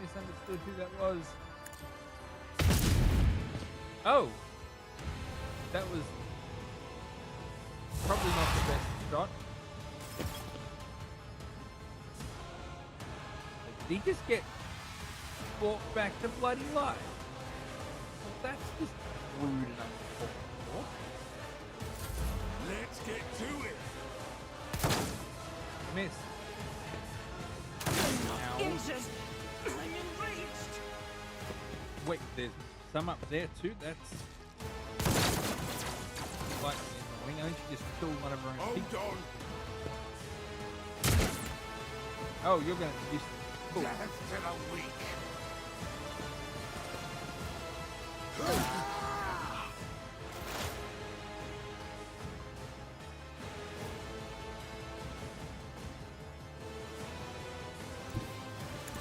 A: misunderstood who that was. Oh! That was probably not the best shot. Did he just get brought back to bloody life? Well, that's just rude and uncalled for.
E: Let's get to it.
A: Miss. Ow.
C: Injured. I'm enraged.
A: Wait, there's some up there too? That's quite annoying. I think she just killed one of her own people.
E: on.
A: Oh, you're gonna use cool.
E: Death to the weak.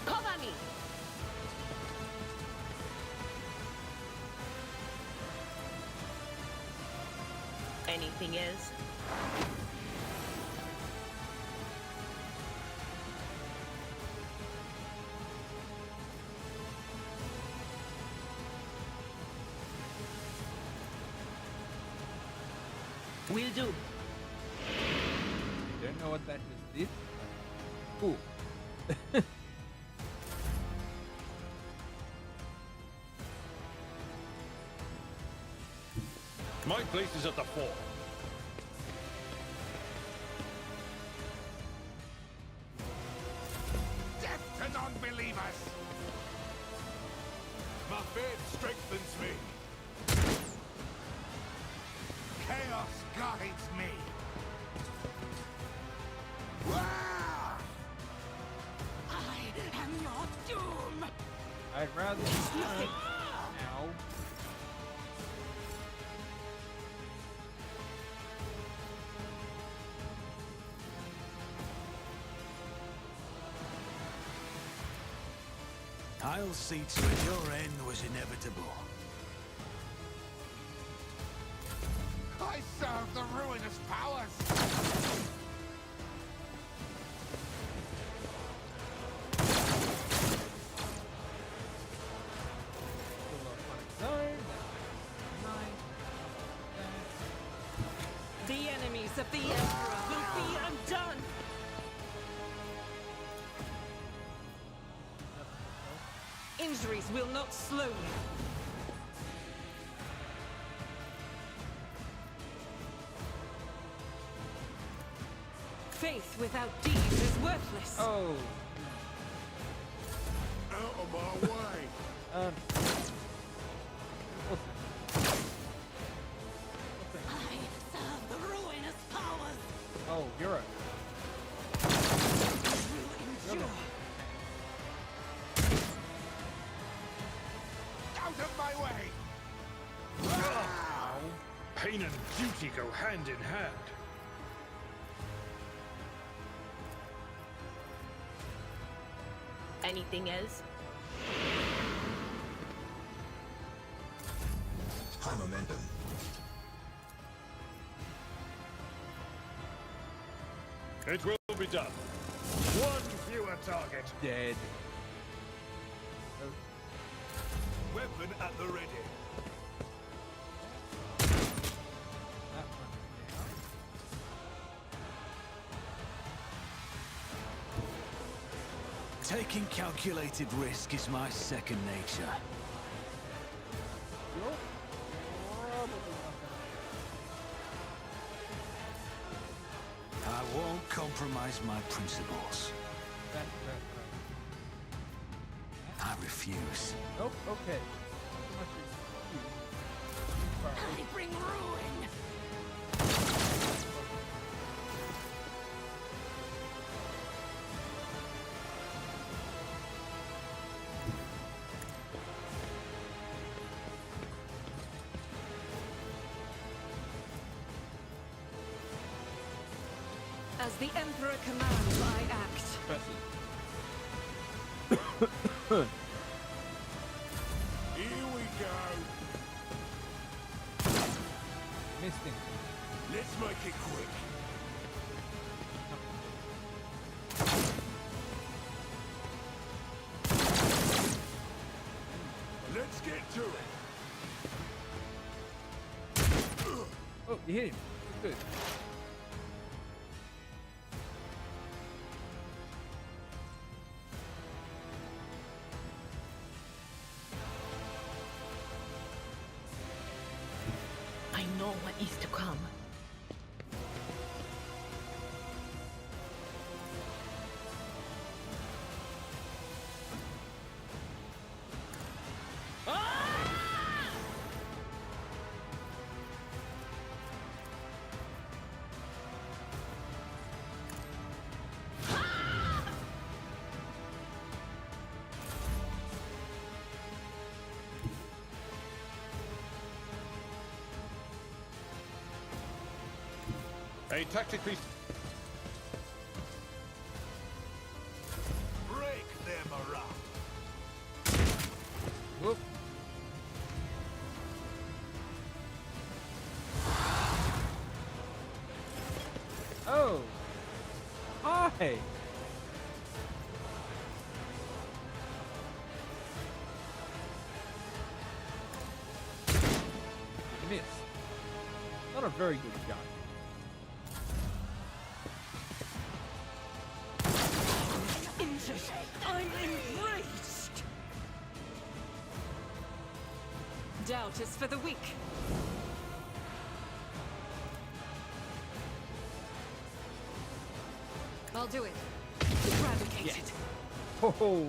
C: Cover me.
G: Anything else? Will do.
A: Don't know what that just did. Cool.
B: My place is at the fort.
H: Death to non-believers! My faith strengthens me. Chaos guides me. Wah!
F: I am your doom!
A: I'd rather now.
E: I'll see to it your end was inevitable.
H: I serve the ruinous powers!
A: Still off on its own. That's
D: The enemies of the Emperor will be undone! Injuries will not slow you. Faith without deeds is worthless.
A: Oh.
H: Out of my way!
A: What's
F: I serve the ruinous powers!
A: Oh, you're a.
F: You endure.
H: Out of my way!
B: Pain and duty go hand in hand.
G: Anything else?
H: High momentum.
B: It will be done. One fewer target.
A: Dead.
H: Weapon at the ready.
A: That one now.
E: Taking calculated risk is my second nature.
A: You're probably not
E: I won't compromise my principles.
A: gonna.
E: I refuse.
A: Nope. Okay. Not so much as you.
F: I bring ruin!
D: As the Emperor commands, I act.
H: Here we go.
A: Missed him.
H: Let's make it quick. Let's get to it.
A: Oh, you hit him. Good.
G: I know what is to come.
B: A tactically...
H: Break their morale.
A: Whoop. Why? Miss. Not a very good gun.
D: Injured. I'm enraged. Doubt is for the weak. I'll do it. Eradicate it.
A: Oh,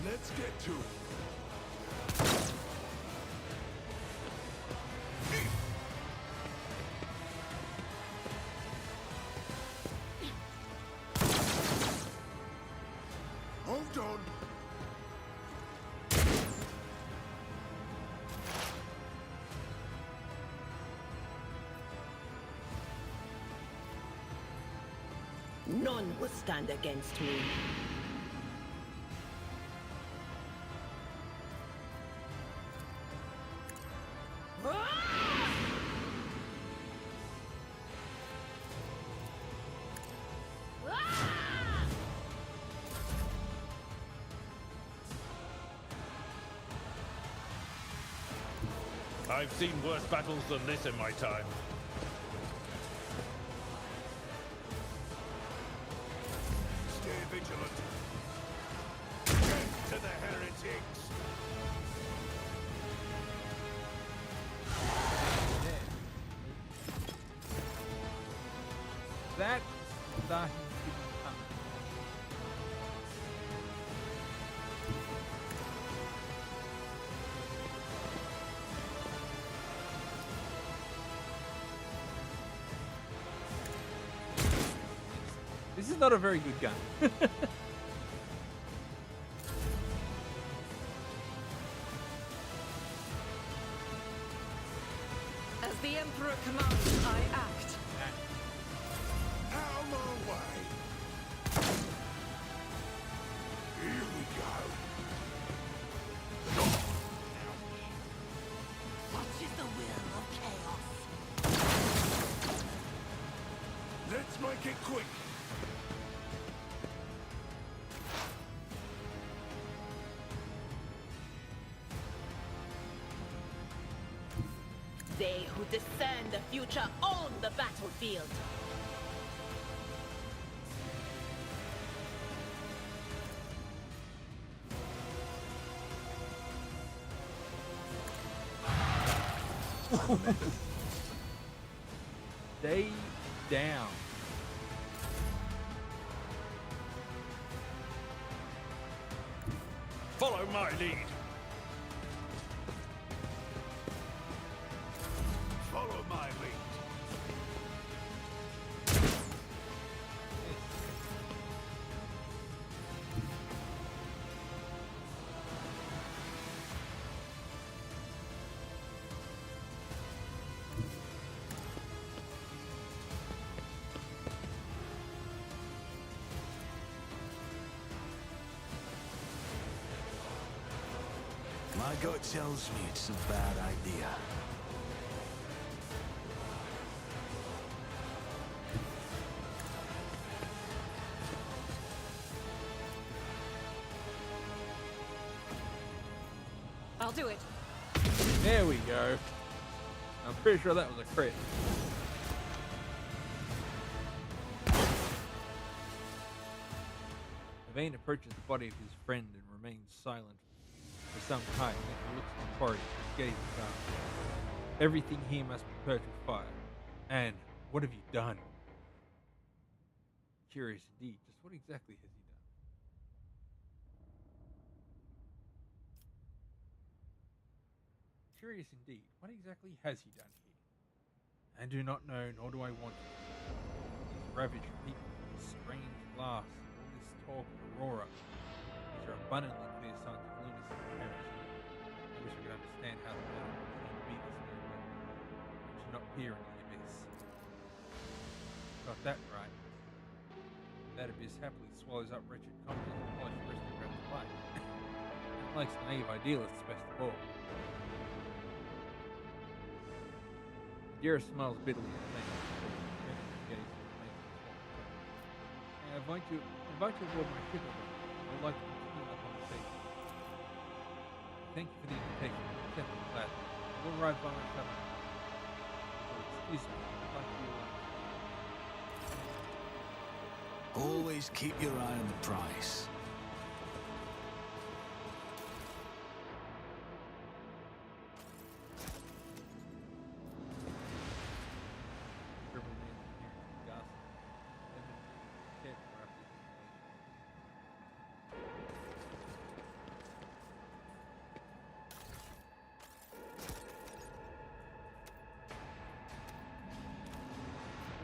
H: Let's get to it. Hold on.
G: None will stand against me.
B: I've seen worse battles than this in my time.
H: Stay vigilant. Death to the heretics.
A: that starting to become. This is not a very good gun.
D: As the Emperor commands, I act.
H: Out of my way. Here we go.
F: Such is the will of chaos.
H: Let's make it quick.
G: They who discern the future own the battlefield.
A: Stay down.
B: Follow my lead.
H: Follow my lead.
E: My gut tells me it's a bad idea.
D: I'll do it.
A: There we go. I'm pretty sure that was a crit. Yvain approaches the body of his friend and remains silent for some time. Then he looks at the forest, his gaze is down. Everything here must be purged with fire. And what have you done? Curious indeed. Just what exactly has he done? Curious indeed. What exactly has he done here? I do not know, nor do I want to. These ravaged people, this strange glass, all this talk of Aurora. These are abundantly clear signs of lunacy and heresy. I wish I could understand how the matter came to be this way, but I should not peer into the abyss. Got that right. That abyss happily swallows up wretched commoners and polished aristocrats alike. It likes naive idealists best of all. Dira smiles bitterly at me. invite you aboard my ship again. I would like to continue the conversation. Thank you for the invitation. Accept it gladly. We'll arrive by my summer. So excuse me. I'd like to be alone.
E: Always keep your eye on the prize.
A: Scribble names in here. Gossip. Kid, roughly.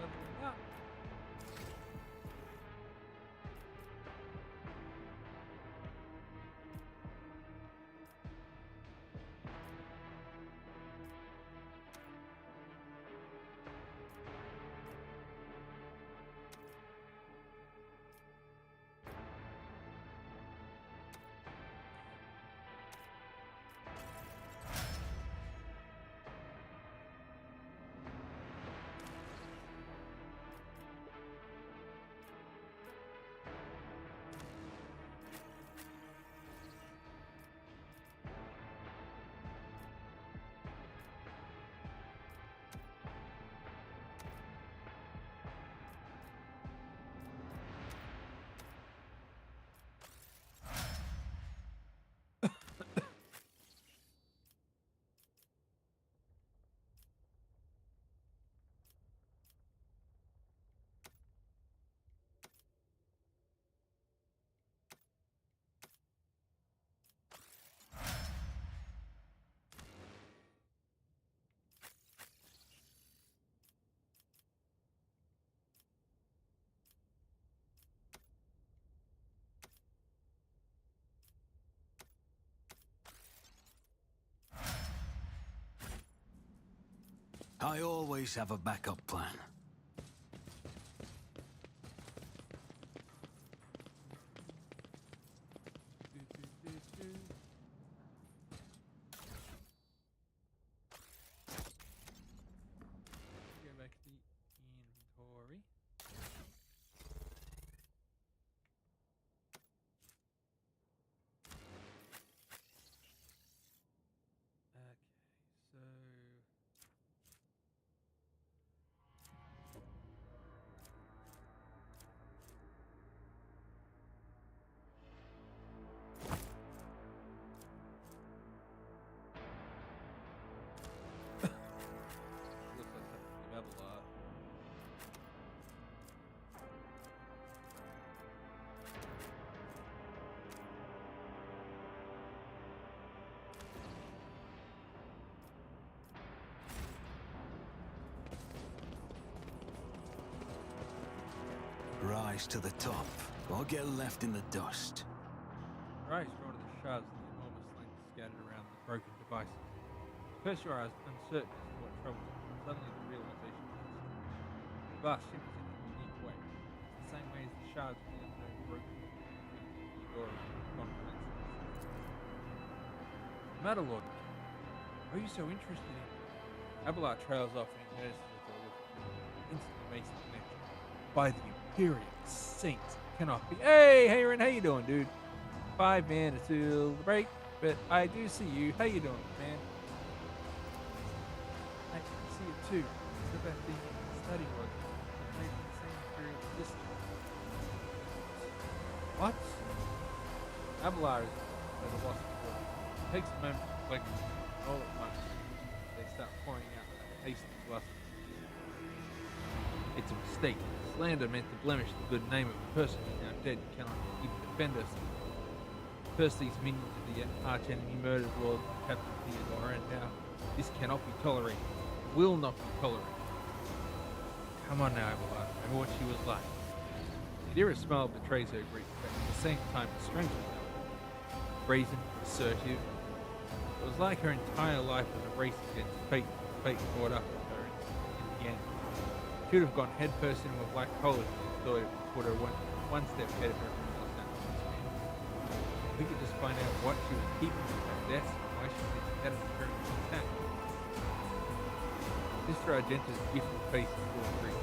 A: Leveling up.
E: I always have a backup plan.
A: Go back to the inventory. Okay, so looks like something we have a lot.
E: Rise to the top, or get left in the dust.
A: Right, drawn to the shards and the enormous length scattered around the broken devices. First your eyes uncertain as to what troubles it, suddenly the realization hits. The glass shimmers in a unique way. It's the same way as the shards of the unknown broken between the door of the conference. The matter, Lord? What are you so interested in? Abelard trails off and he notices the door instantly makes the connection. By the Imperial Saints, cannot be. Hey, Aaron, how you doing, dude? 5 minutes till the break, but I do see you. How you doing, man? I can see it too. It's about the study work. Maybe the same Imperial system. What? Abelard is at a loss for words. It takes a moment to reflect, and all at once they start pouring out hasty blushes. It's a mistake. Slander meant to blemish the good name of a person who's now dead and cannot even defend herself. First these minions of the arch-enemy murdered Lord Captain Theodore, and now this cannot be tolerated. Will not be tolerated. Come on now, Abelard. Remember what she was like. Yadira's smile betrays her grief, but at the same time strangely so. Brazen, assertive. It was like her entire life was a race against fate. Fate caught up with her in the end. She would have gone headfirst into a black hole if she thought it would put her one step ahead of her from Los Santos. If we could just find out what she was keeping from her death and why she was instead of current attack. Mr. Argenta's beautiful face is full of grief.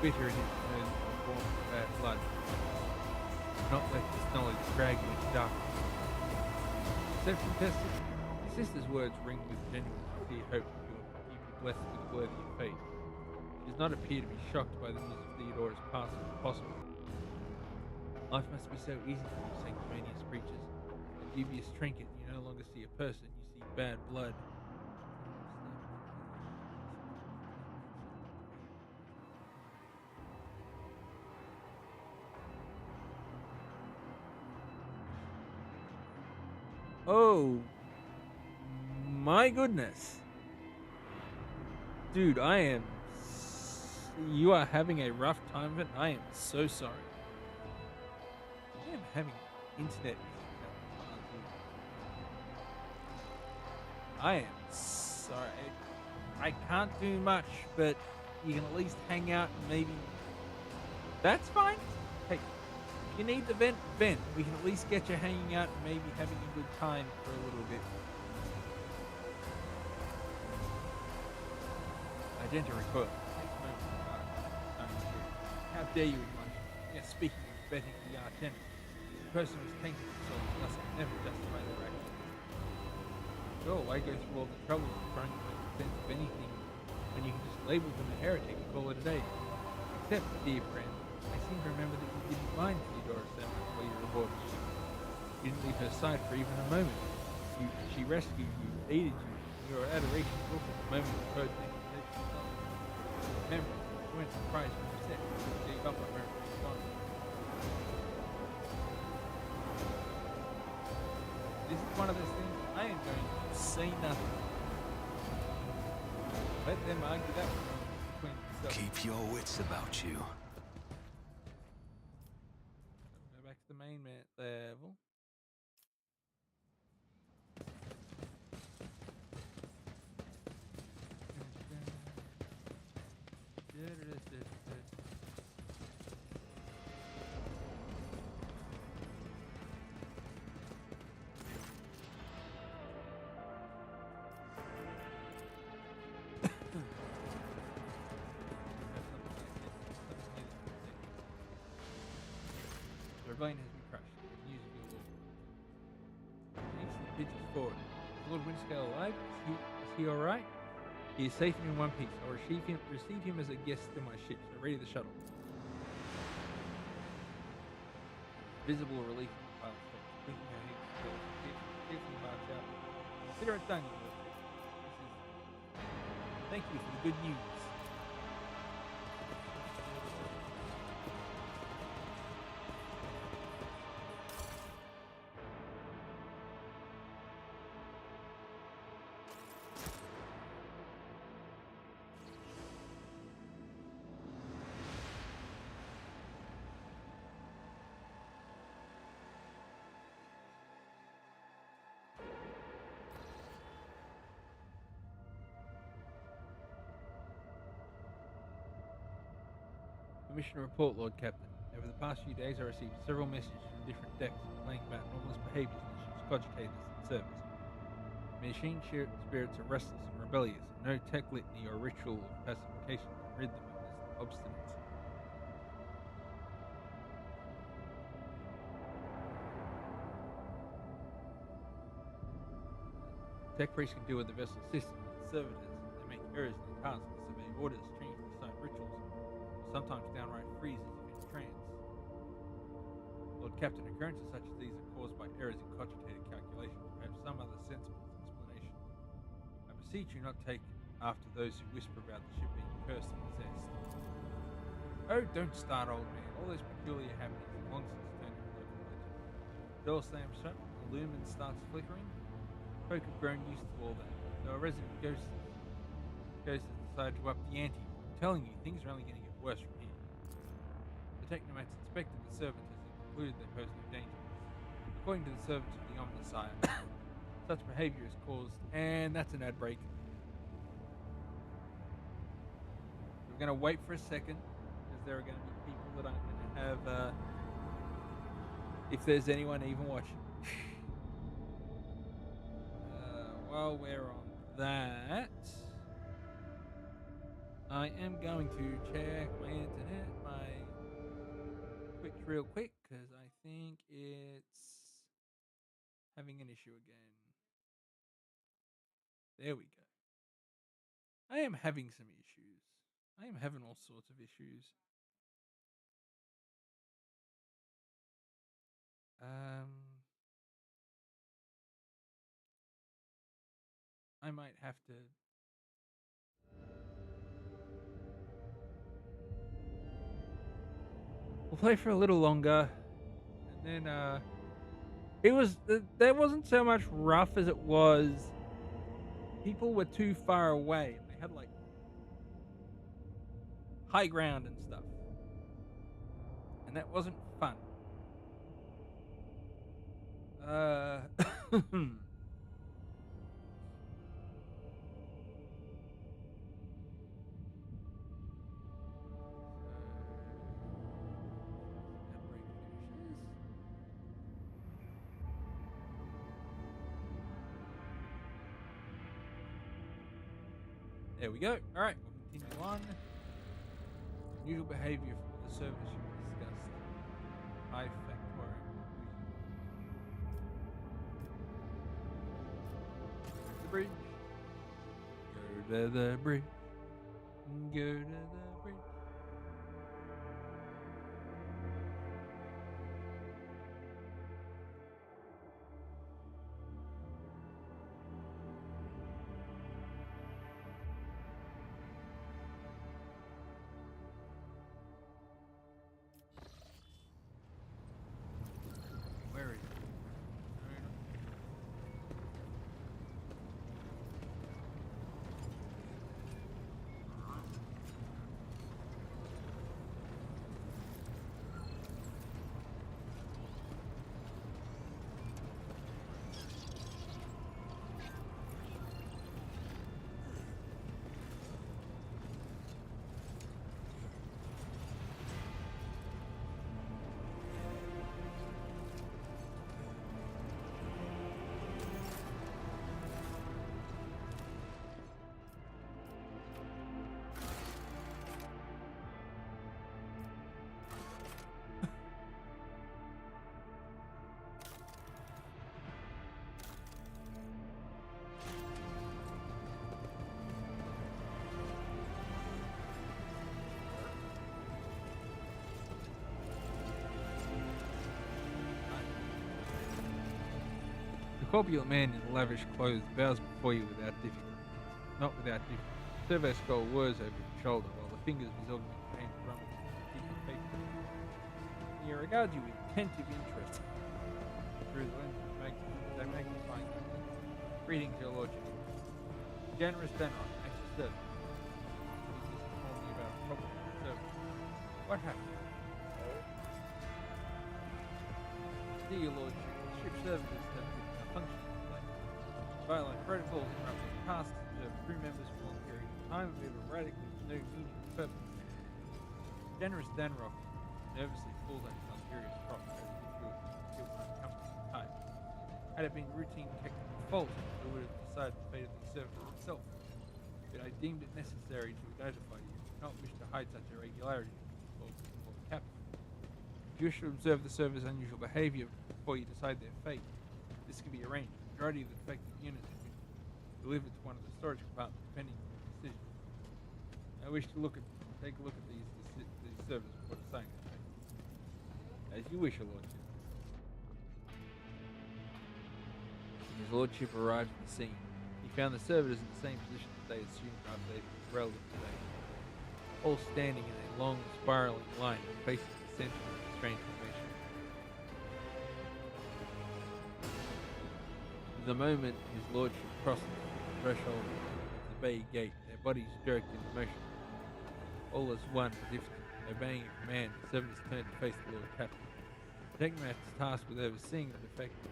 A: Bitter in his nose, born with bad blood. Do not let this knowledge drag you into darkness. Perception tested. Your sister's words ring with genuine sincere hope that you be blessed with a worthy fate. She does not appear to be shocked by the news of Theodora's passing as possible. Life must be so easy for you sanctimonious creatures. A dubious trinket, you no longer see a person, you see bad blood. Oh my goodness. Dude, you are having a rough time of it. I am so sorry. I am having internet issues. I am sorry. I can't do much, but you can at least hang out and maybe. That's fine. Hey, if you need the vent. We can at least get you hanging out and maybe having a good time for a little bit. Agenda recoil. How dare you admonish me? Yes, speaking of betting the Argent, the person who's tainted themselves must never justify their actions. Sure, why go through all the trouble of trying to make sense of anything when you can just label them a heretic and call it a day? Except, dear friend, I seem to remember that you didn't mind Theodora so much while you were aboard the ship. You didn't leave her side for even a moment. She rescued you, aided you, and your adoration was also the moment of her taking Remember, you weren't surprised when you said you gave up on her and was gone. This is one of those things I am going to say nothing. Let them argue that between themselves.
E: Keep your wits about you.
A: Go back to the main level. The rebellion has been crushed. News of your lord. East pitches forward. Is Lord Windscale alive? Is he alright? He is safe and in one piece. I'll receive him as a guest to my ship, so ready the shuttle. Visible relief in the pilot's face. Thinking her head carefully march out. Consider it done, you lord. Thank you for the good news. Commission report, Lord Captain. Over the past few days, I received several messages from different decks complaining about anomalous behaviors in the ship's cogitators and servers. Machine spirits are restless and rebellious, and no tech litany or ritual of pacification can rid them of this obstinacy. Tech priests can deal with the vessel's system, but the servitors, they make errors in their tasks, disobey orders, change the site rituals, sometimes downright freezes if in trance. Lord Captain, occurrences such as these are caused by errors in cogitated calculations, or have some other sensible explanation. I beseech you not take after those who whisper about the ship being cursed and possessed. Oh, don't start, old man. All those peculiar happenings have long since turned into local legend. The door slams shut, the lumen starts flickering. Folk have grown used to all that. Though a resident ghost has decided to up the ante. I'm telling you, things are only going to get worse from here. The technomats inspected the servants and concluded they posed no danger. According to the servants of the Omnisire, such behavior is caused, and that's an ad break. We're going to wait for a second, because there are going to be people that aren't going to have, if there's anyone even watching. While we're on that, I am going to check my internet, real quick because I think it's having an issue again. There we go. I am having some issues. I am having all sorts of issues. I might have to. We'll play for a little longer, and then it was there wasn't so much rough as it was. People were too far away, and they had like high ground and stuff, and that wasn't fun. That break finishes. There we go. All right, we'll continue on. Unusual behavior from the service you discussed. High factorial. The bridge. Go to the bridge. Go to the bridge. Where is it? The corpulent man in lavish clothes bows before you without difficulty. Not without difficulty. Servo skull whirs over his shoulder while the fingers of his augmented hand rumble in your paper. He regards you with attentive interest through the lens of their magnifying lenses. Greetings, your lordship. Generous Denrock, at your service. He just told me about a problem with the service. What happened? Dear your lordship, the ship services have been malfunctioning lately. Violate protocols, interrupting tasks, observe crew members for long periods of time, and move erratically with no meaning or purpose. Generous Danrock nervously pulls on his mysterious crop as if he feels uncomfortable tight. Had it been routine technical fault, it would have decided the fate of the service itself. But I deemed it necessary to notify you. I not wish to hide such irregularity before the captain. If you wish to observe the service's unusual behavior before you decide their fate, this can be arranged. The majority of the defective units have been delivered to one of the storage compartments pending your decision. I wish to take a look at these servers before deciding their fate. As you wish, your lordship. His lordship arrived at the scene. He found the servitors in the same position that they assumed after they were relative today, all standing in a long, spiraling line facing the center of the strange formation. The moment his lordship crossed the threshold of the bay gate, their bodies jerked into motion. All as one, as if obeying a command, the servants turned to face the Lord Captain. The Technomat's tasked with overseeing the defective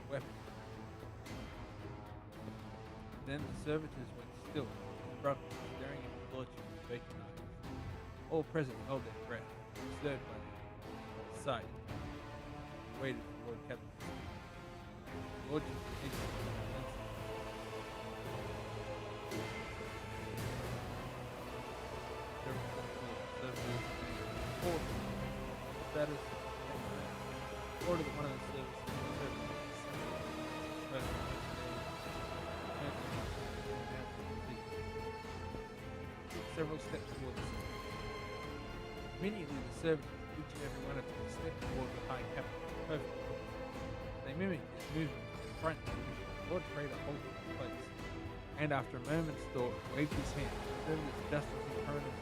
A: weapons. Then the servitors went still, abruptly, staring at his lordship with vacant eyes. All present held their breath, disturbed by the sight, waited for the Lord Captain to speak. The lordship continued to status. Order that one of the several steps towards the servant. Immediately the servants, each and every one of them, stepped toward the High Captain. Perfect. They mimicked his movement to the front of the mission. Lord Trader halted in place, and after a moment's thought, waved his hand. The servants, just as he heard him,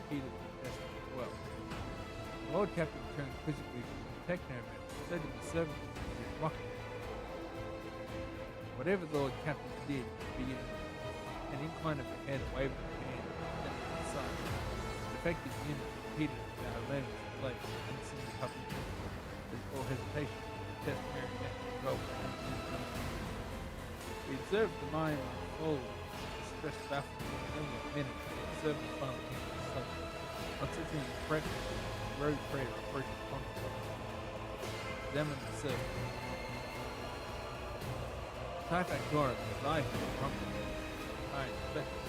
A: repeated the gesture as well. The Lord Captain turned quizzically from the technoman and said to the servant as he rocked him. Whatever the Lord Captain did, beginning an incline of the head, a wave of the hand, and to the side. The effective unit repeated it without a moment's delay, and seemed a couple or hesitation to test marionette result. We observed the mind unfold, distressed baffled for only a minute, and the servant finally came to the subject. On sitting in the correct road trader approached the conflict. Examined the servant. Typhac Goran was I who prompted me. I expected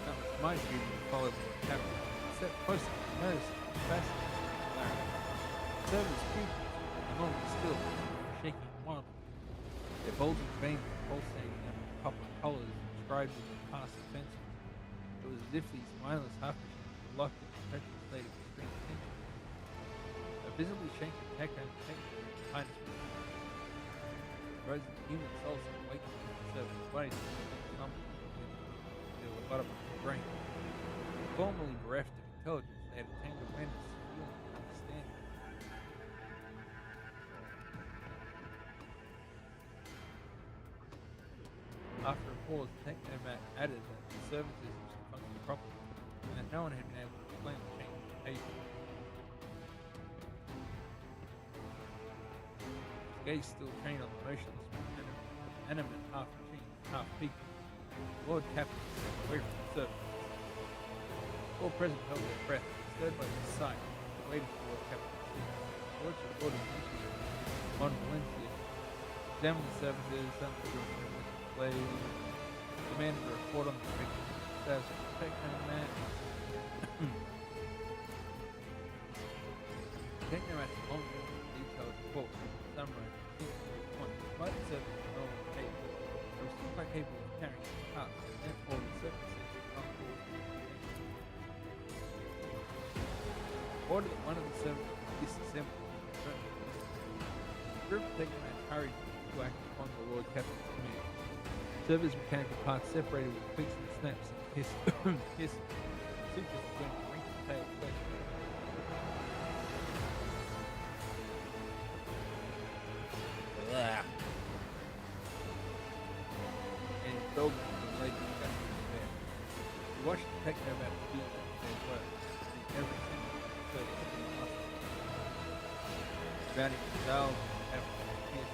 A: that was my duty to follow the Lord Captain. Set closer to notice the fascinating similarity. The servant's pupils were normally still, shaking wildly. Their bulging veins were pulsating under the copper collars inscribed with their past offences. It was as if these mindless half-machines were locked in a perpetual state of extreme tension. A visibly shaken Tekka behind us rose in the human soul so awakened in the servant's body to the bottom of the brain. Formerly bereft of intelligence, they had attained awareness, feeling, and understanding. After a pause, the technomat added that the service systems could function properly, and that no one had been able to explain the change in behavior. His gaze still trained on the motionless, animate half machine, half people. The Lord Captain stepped away from the servant. All present held their breath, stirred by the sight, and waited for the Lord Captain to speak. The Lordship ordered on Valencia. Examine the services, undergo the display, demanded a report on the status of the technomat. Technomat's long-winded detailed report summarized the point. Despite the service of normal behavior, they were still quite capable of carrying the task, and therefore the circumstances were not called for order that one of the servants be disassembled and returned to the The group of technomats hurried to act upon the Lord Captain's command. Servers' mechanical parts separated with clicks and snaps and hiss, sutures between the wrinkled tail flesh. And dog the lady got to the bed. We watched the technomat do their work, see every single service in the muscle. Bounding the valve and having to pierce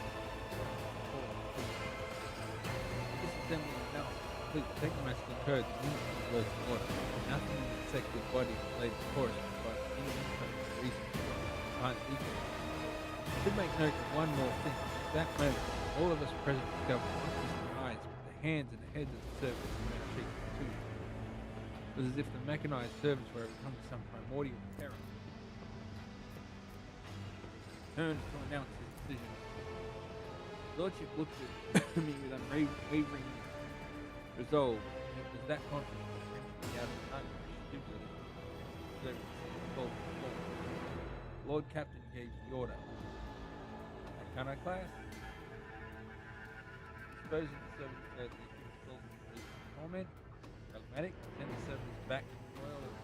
A: Disassembly and analysis complete. The technomats concurred the unit of the words of order. Nothing in the sector body related to chorus provided any insight or reason behind the details. I should make note of one more thing. At that moment, all of us present discovered not just the eyes, but the hands and the heads of the servants were now shaking too. It was as if the mechanized servants were overcome with some primordial terror. He turned to announce his decision. His Lordship looked at me with unwavering resolve, and it was that confidence that wrenched me out of the nightmare stupidly. The Lord Captain gave the order. Arcana class? Disposing the servants so that they could still release torment. Pragmatic, send the servants back to the royal as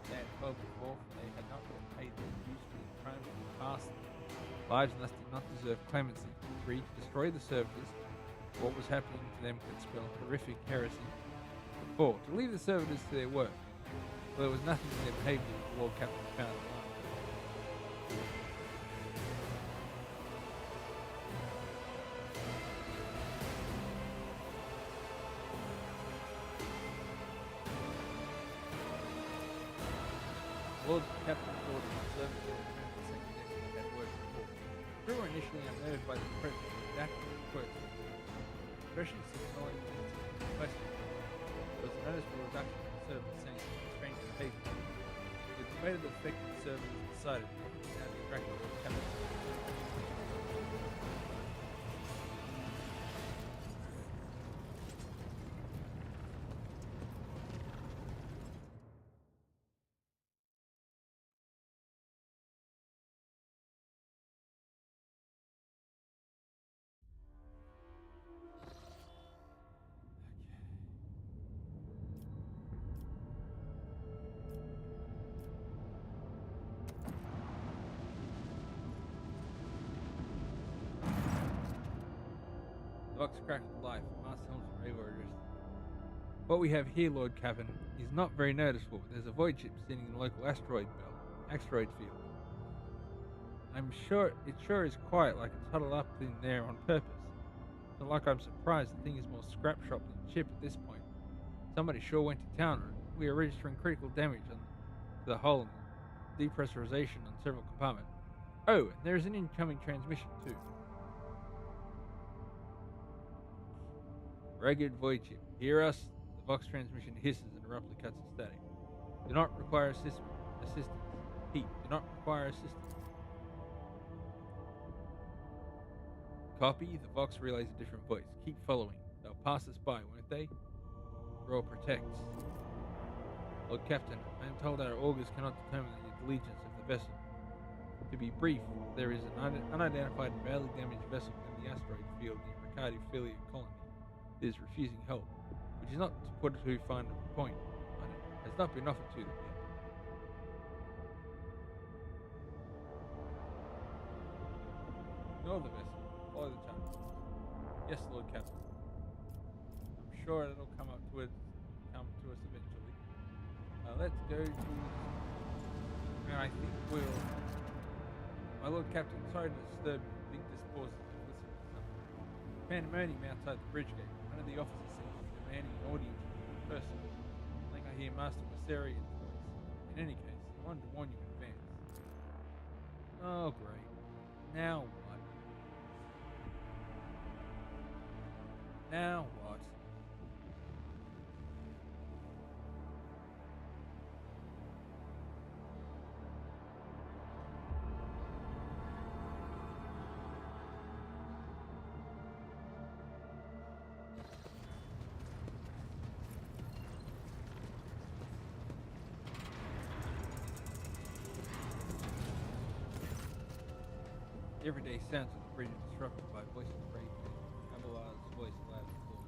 A: they had told before, for they had not yet paid their dues for the crimes of the past. Lives thus did not deserve clemency. 3. To destroy the servitors. What was happening to them could spell horrific heresy. 4. To leave the servitors to their work. For there was nothing in their behavior that the Lord Captain found alarming. Lord Captain ordered the service to return to the same deck they had worked before. The crew were initially unnerved by the presence of adaptive requests, especially since knowing the incident in question. There was a noticeable reduction in the service saying strange behavior. With the fate of the affected servant is decided. Now the attractive captain. The Vox cracked with life. Master Helm's brave orders. What we have here, Lord Captain, is not very noticeable. There's a void ship sitting in the local asteroid field. I'm sure it sure is quiet, like it's huddled up in there on purpose. Not like I'm surprised. The thing is more scrap shop than ship at this point. Somebody sure went to town on it. We are registering critical damage to the hull and depressurization on several compartments. Oh, and there is an incoming transmission too. Ragged void ship. Hear us? The Vox transmission hisses and abruptly cuts to static. Do not require assistance. Pete, do not require assistance. Copy. The Vox relays a different voice. Keep following. They'll pass us by, won't they? Royal protects. Lord Captain, I am told our augurs cannot determine the allegiance of the vessel. To be brief, there is an unidentified and badly damaged vessel in the asteroid field near Riccardi Filia colony. It is refusing help, which is not to put too fine a point on it. Has not been offered to them yet. Ignore the vessel. Follow the channel. Yes, Lord Captain. I'm sure it'll come to us eventually. Let's go to... And I think we'll... My Lord Captain, sorry to disturb you. I think this pause is listening to something. Pandemonium outside the bridge gate. One of the officers seems to be demanding an audience with the person. I think I hear Master Mysterian's voice. In any case, I wanted to warn you in advance. Oh, great. Now what? Now what? The everyday sounds of the bridge are disrupted by voices raised. Abelard's voice loud and clear.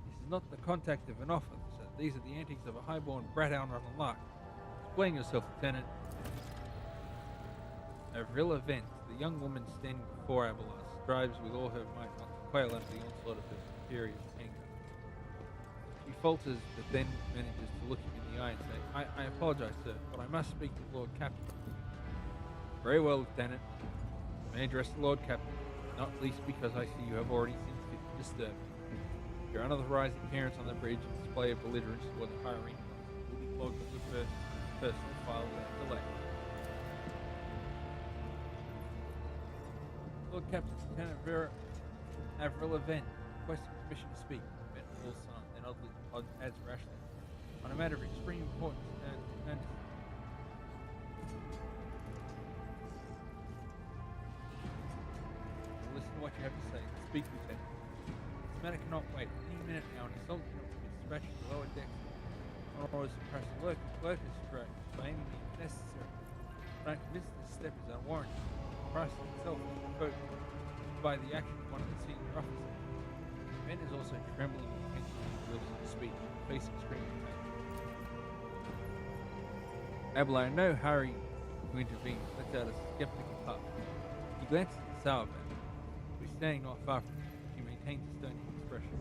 A: This is not the contact of an officer. These are the antics of a highborn brat out on a lark. Explain yourself, Lieutenant. Avril Event, the young woman standing before Abelard, strives with all her might not to quail under the onslaught of her superior's anger. She falters, but then manages to look him in the eye and say, I apologize, sir, but I must speak to Lord Captain. Very well, Lieutenant. May address the Lord Captain, not least because I see you have already seen fit to disturb me. Your unauthorized appearance on the bridge and display of belligerence toward the higher income will be clogged with your personal file without delay. Lord Captain, Lieutenant Avril Event, requesting permission to speak. Event falls silent, then oddly adds rashly. On a matter of extreme importance, and listen to what you have to say. Speak, Lieutenant. This matter cannot wait. Any minute now, an assault unit will be dispatched to the lower deck. Or to suppress the workers' strike by any means necessary. But I'm convinced this step is unwarranted. The price itself is provoked by the action of one of the senior officers. Ben is also trembling and intensely willing to speak, facing screaming attack. Abelard, no hurry to intervene, lets out a skeptical puff. He glances at Sauerman, who is standing not far from him. She maintains a stony expression.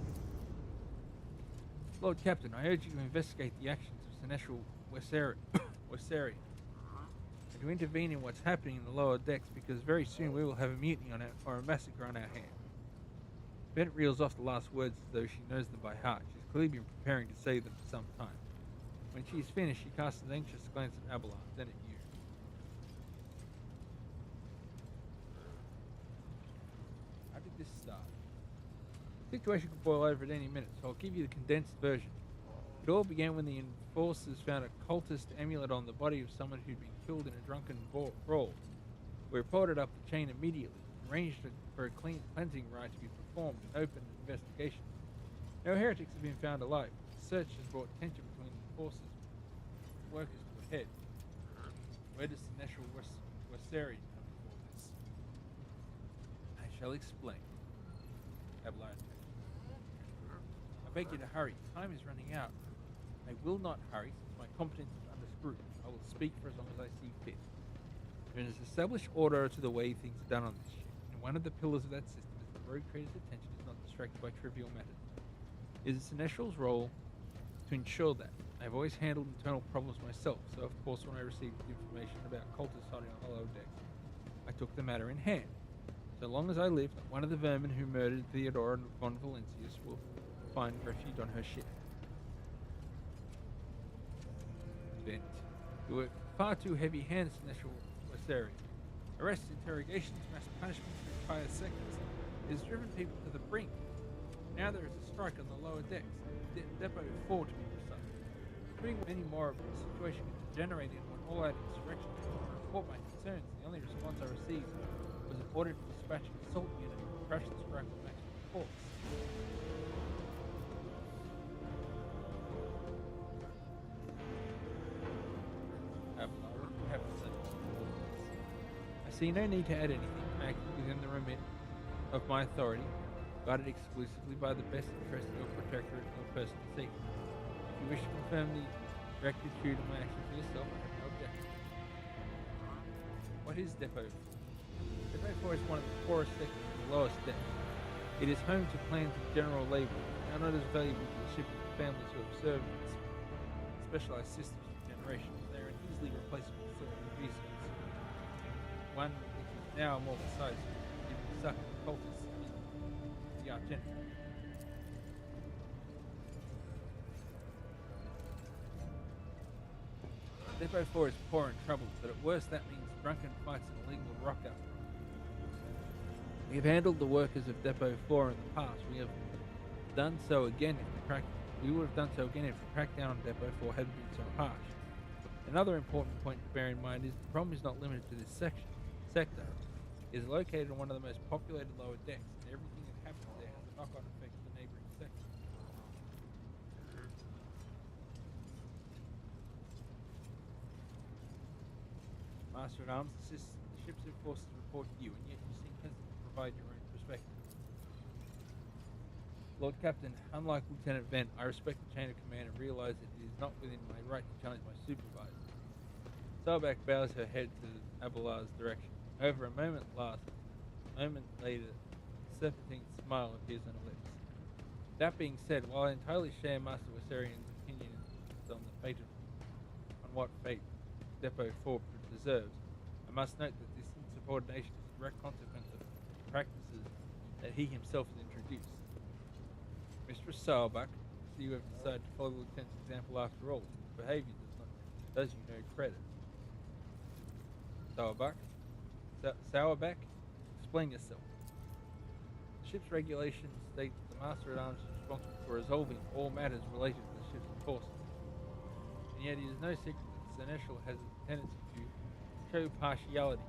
A: Lord Captain, I urge you to investigate the actions of Seneschal Wessari, and to intervene in what's happening in the lower decks, because very soon we will have a mutiny on or a massacre on our hands. Bennett reels off the last words as though she knows them by heart. She's clearly been preparing to say them for some time. When she is finished, she casts an anxious glance at Abelard, then at you. How did this start? The situation could boil over at any minute, so I'll give you the condensed version. It all began when the forces found a cultist amulet on the body of someone who'd been killed in a drunken brawl. We reported up the chain immediately, arranged for a cleansing rite to be performed, and opened an investigation. No heretics have been found alive. The search has brought tension between the forces and workers to a head. Where does Seneschal Werseri come into all this? I shall explain. Abelard. I beg you to hurry. Time is running out. I will not hurry, since my competence is under scrutiny. I will speak for as long as I see fit. There is an established order to the way things are done on this ship, and one of the pillars of that system is that the rogue trader's attention is not distracted by trivial matters. It is the Seneschal's role to ensure that. I have always handled internal problems myself, so of course when I received information about cultists hiding on the lower decks, I took the matter in hand. So long as I live, one of the vermin who murdered Theodora von Valentius will find refuge on her ship. Vent. You work far too heavy-handed, Seneschal Werseri. Arrests, interrogations, mass punishments for entire sectors. It has driven people to the brink. Now there is a strike on the lower decks. Depot 4 to be precise. Putting any more of the situation is degenerated into an all-out insurrection. To report my concerns, the only response I received was an order to dispatch an assault unit to crush the strike with maximum force. Abelard, what do you have to say? I see no need to add anything. I act within the remit of my authority, guided exclusively by the best interest of your protectorate or personal safety. If you wish to confirm the rectitude of my actions for yourself, I have no objection. What is Depot 4? Depot 4 is one of the poorest sectors of the lowest deck. It is home to clans of general labor, now not as valuable to the ship as the families who have served its specialized systems for generations. They are an easily replaceable source of resource. One which is now more precise, giving suck to cultists in the Argentina. Depot 4 is poor and troubled, but at worst that means drunken fights and illegal rock-up. We have handled the workers of Depot 4 in the past. We would have done so again if the crackdown on Depot 4 hadn't been so harsh. Another important point to bear in mind is the problem is not limited to this sector. It is located on one of the most populated lower decks, and everything that happens there has a knock-on effect to the neighboring sector. Master-at-Arms assists the ship's enforcers report to you, and yet you seem hesitant to provide your own perspective. Lord Captain, unlike Lieutenant Vent, I respect the chain of command and realize that it is not within my right to challenge my supervisor. Sailback bows her head to Abelard's direction. However, a moment later, a serpentine smile appears on her lips. That being said, while I entirely share Master Werserian's opinion on what fate Depot 4 deserves, I must note that this insubordination is a direct consequence of practices that he himself has introduced. Mistress Sailback, I see you have decided to follow the Lieutenant's example after all. His behavior does you no credit. Sauerback, explain yourself. The ship's regulations state that the Master-at-Arms is responsible for resolving all matters related to the ship's enforcement. And yet it is no secret that the Seneschal has a tendency to show partiality.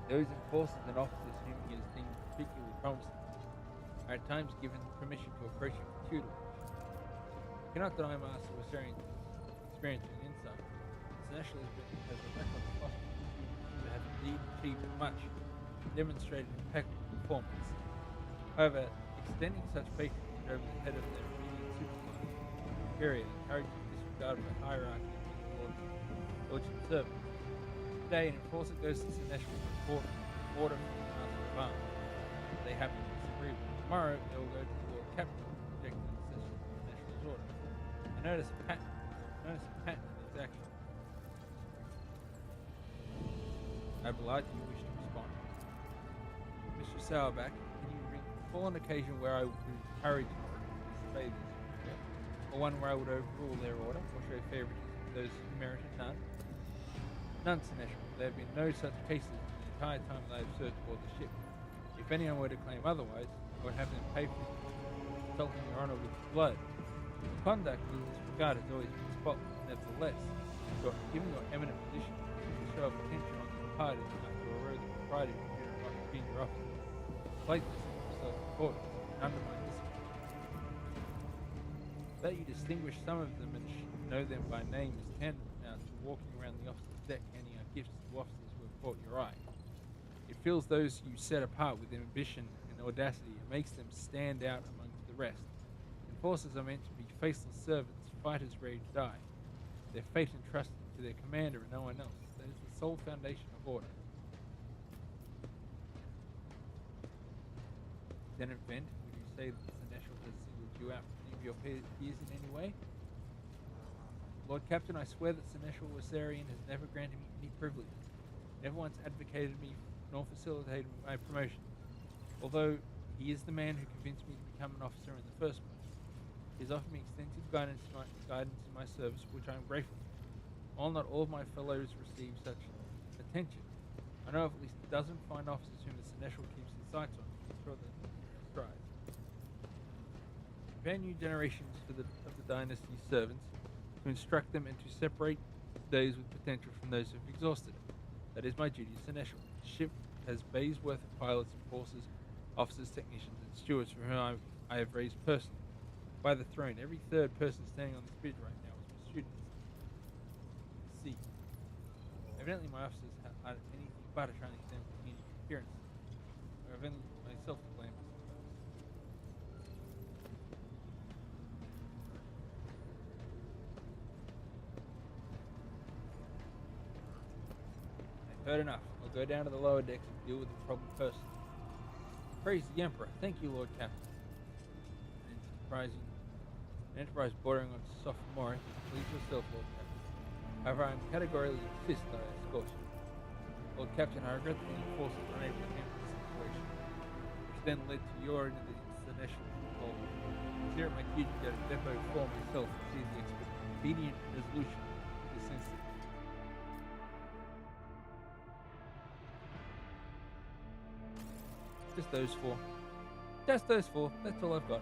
A: Those enforcers and officers whom he has deemed particularly promising are at times given permission to approach him for tutelage. I cannot deny Master Werserian's experience and insight. The Seneschal has a record of philosophy who have indeed achieved much, demonstrated impeccable performance. However, extending such patronage over the head of their immediate supervisor, period, encourages disregard of the hierarchy of the lordship servants. Today, an enforcer goes to Seneschal to report an order from the Master-at-Arms. They happen to disagree with it. Tomorrow, they will go to the Lord Captain to reject the Seneschal's order. I notice a pattern in these actions. Abelard, do you wish to respond? Mr. Sauerback, can you recall an occasion where I would encourage you to disobey this, or one where I would overrule their order, or show favoritism to those who merited none? None, Seneschal. There have been no such cases in the entire time that I have served aboard the ship. If anyone were to claim otherwise, I would have them pay for insulting your honor with blood. Your conduct in this regard has always been spotless. Nevertheless, given your eminent position, a show of attention on your part is enough to erode the propriety of being your officer. Like this self-importance and undermine discipline. That you distinguish some of them and know them by name is tantamount to walking around the officer's deck handing out gifts to officers who have caught your eye. It fills those you set apart with ambition and audacity and makes them stand out amongst the rest. Enforcers are meant to be faceless servants, fighters ready to die. Their fate entrusted to their commander and no one else. That is the sole foundation of order. Lieutenant Vent, would you say that Seneschal has singled you out from any of your peers in any way? Lord Captain, I swear that Seneschal Wassarian has never granted me any privileges, never once advocated me nor facilitated my promotion, although he is the man who convinced me to become an officer in the first place. He has offered me extensive guidance in my service, which I am grateful for. While not all of my fellows receive such attention, I know of at least a dozen fine officers whom the Seneschal keeps his sights on to ensure their strides. Prepare new generations of the dynasty's servants, to instruct them and to separate those with potential from those who have exhausted it. That is my duty as Seneschal. The ship has bays worth of pilots, enforcers, officers, technicians, and stewards for whom I have raised personally. By the throne, every third person standing on this bridge right now is my student at sea. Evidently my officers are anything but a shining example of any appearance. I have only myself to blame. I've heard enough. I'll go down to the lower decks and deal with the problem personally. Praise the Emperor. Thank you, Lord Captain. An enterprise bordering on sophomoric, please yourself, Lord Captain. However, I am categorically insist that I escort you. Lord Captain, I regret that the enforcers were unable to handle the situation, which then led to your end of the Seneschal involvement. It's here at my duty to get a depot for myself and see the expedient resolution of this incident. Just those four. Just those four. That's all I've got.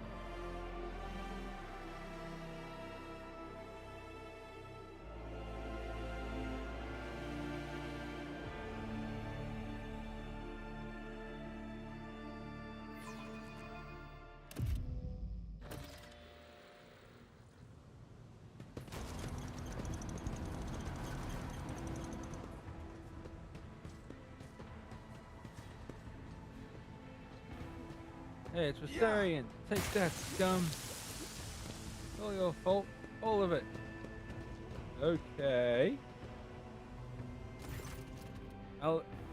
A: Hey, it's Rosarian. Take that, scum. It's all your fault. All of it. Okay.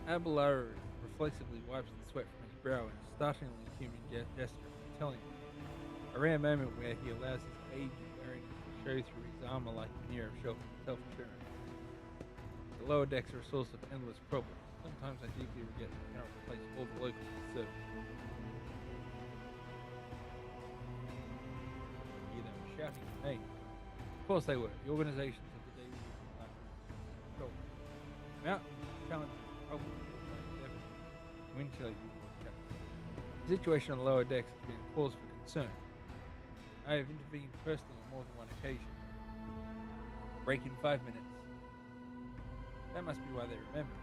A: Abelard reflexively wipes the sweat from his brow in a startlingly human gesture, telling him. A rare moment where he allows his age and weariness to show through his armor like a veneer of self-assurance. The lower decks are a source of endless problems. Sometimes I deeply regret that I cannot replace all the locals with servants. Shouting his name. Of course they were. The organizations of the day were control. Mountain challenge problems wind chill you. The situation on the lower decks has been a cause for concern. I have intervened personally on more than one occasion. Break in 5 minutes. That must be why they remember.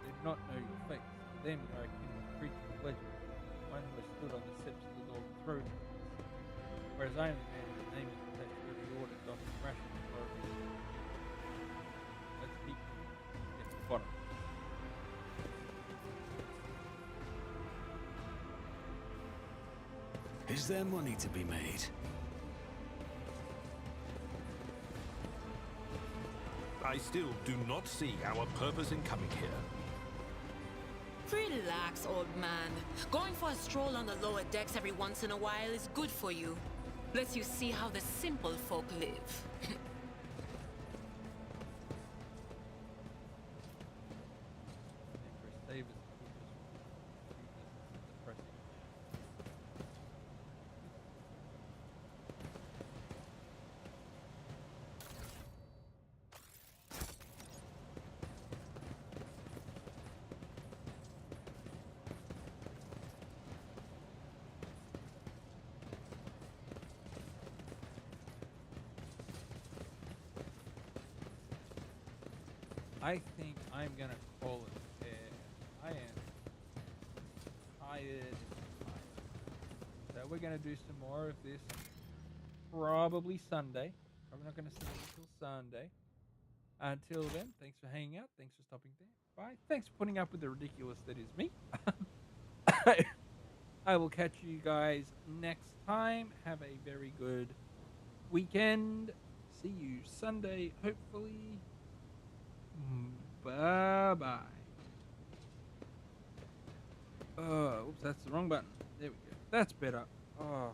A: They do not know your face. Them you are akin to creatures of legend, one who has stood on the steps of the golden throne. Whereas I am the man whose name is attached to every order docking rations for every day. Let's keep get to the bottom.
E: Is there money to be made?
B: I still do not see our purpose in coming here.
C: Relax, old man. Going for a stroll on the lower decks every once in a while is good for you. Lets you see how the simple folk live.
A: I think I'm gonna call it there. I am tired. So we're gonna do some more of this probably Sunday. I'm not gonna see it until Sunday. Until then, thanks for hanging out. Thanks for stopping there. Bye. Thanks for putting up with the ridiculous that is me. I will catch you guys next time. Have a very good weekend. See you Sunday, hopefully. Bye-bye. Oh, oops, that's the wrong button. There we go. That's better. Oh.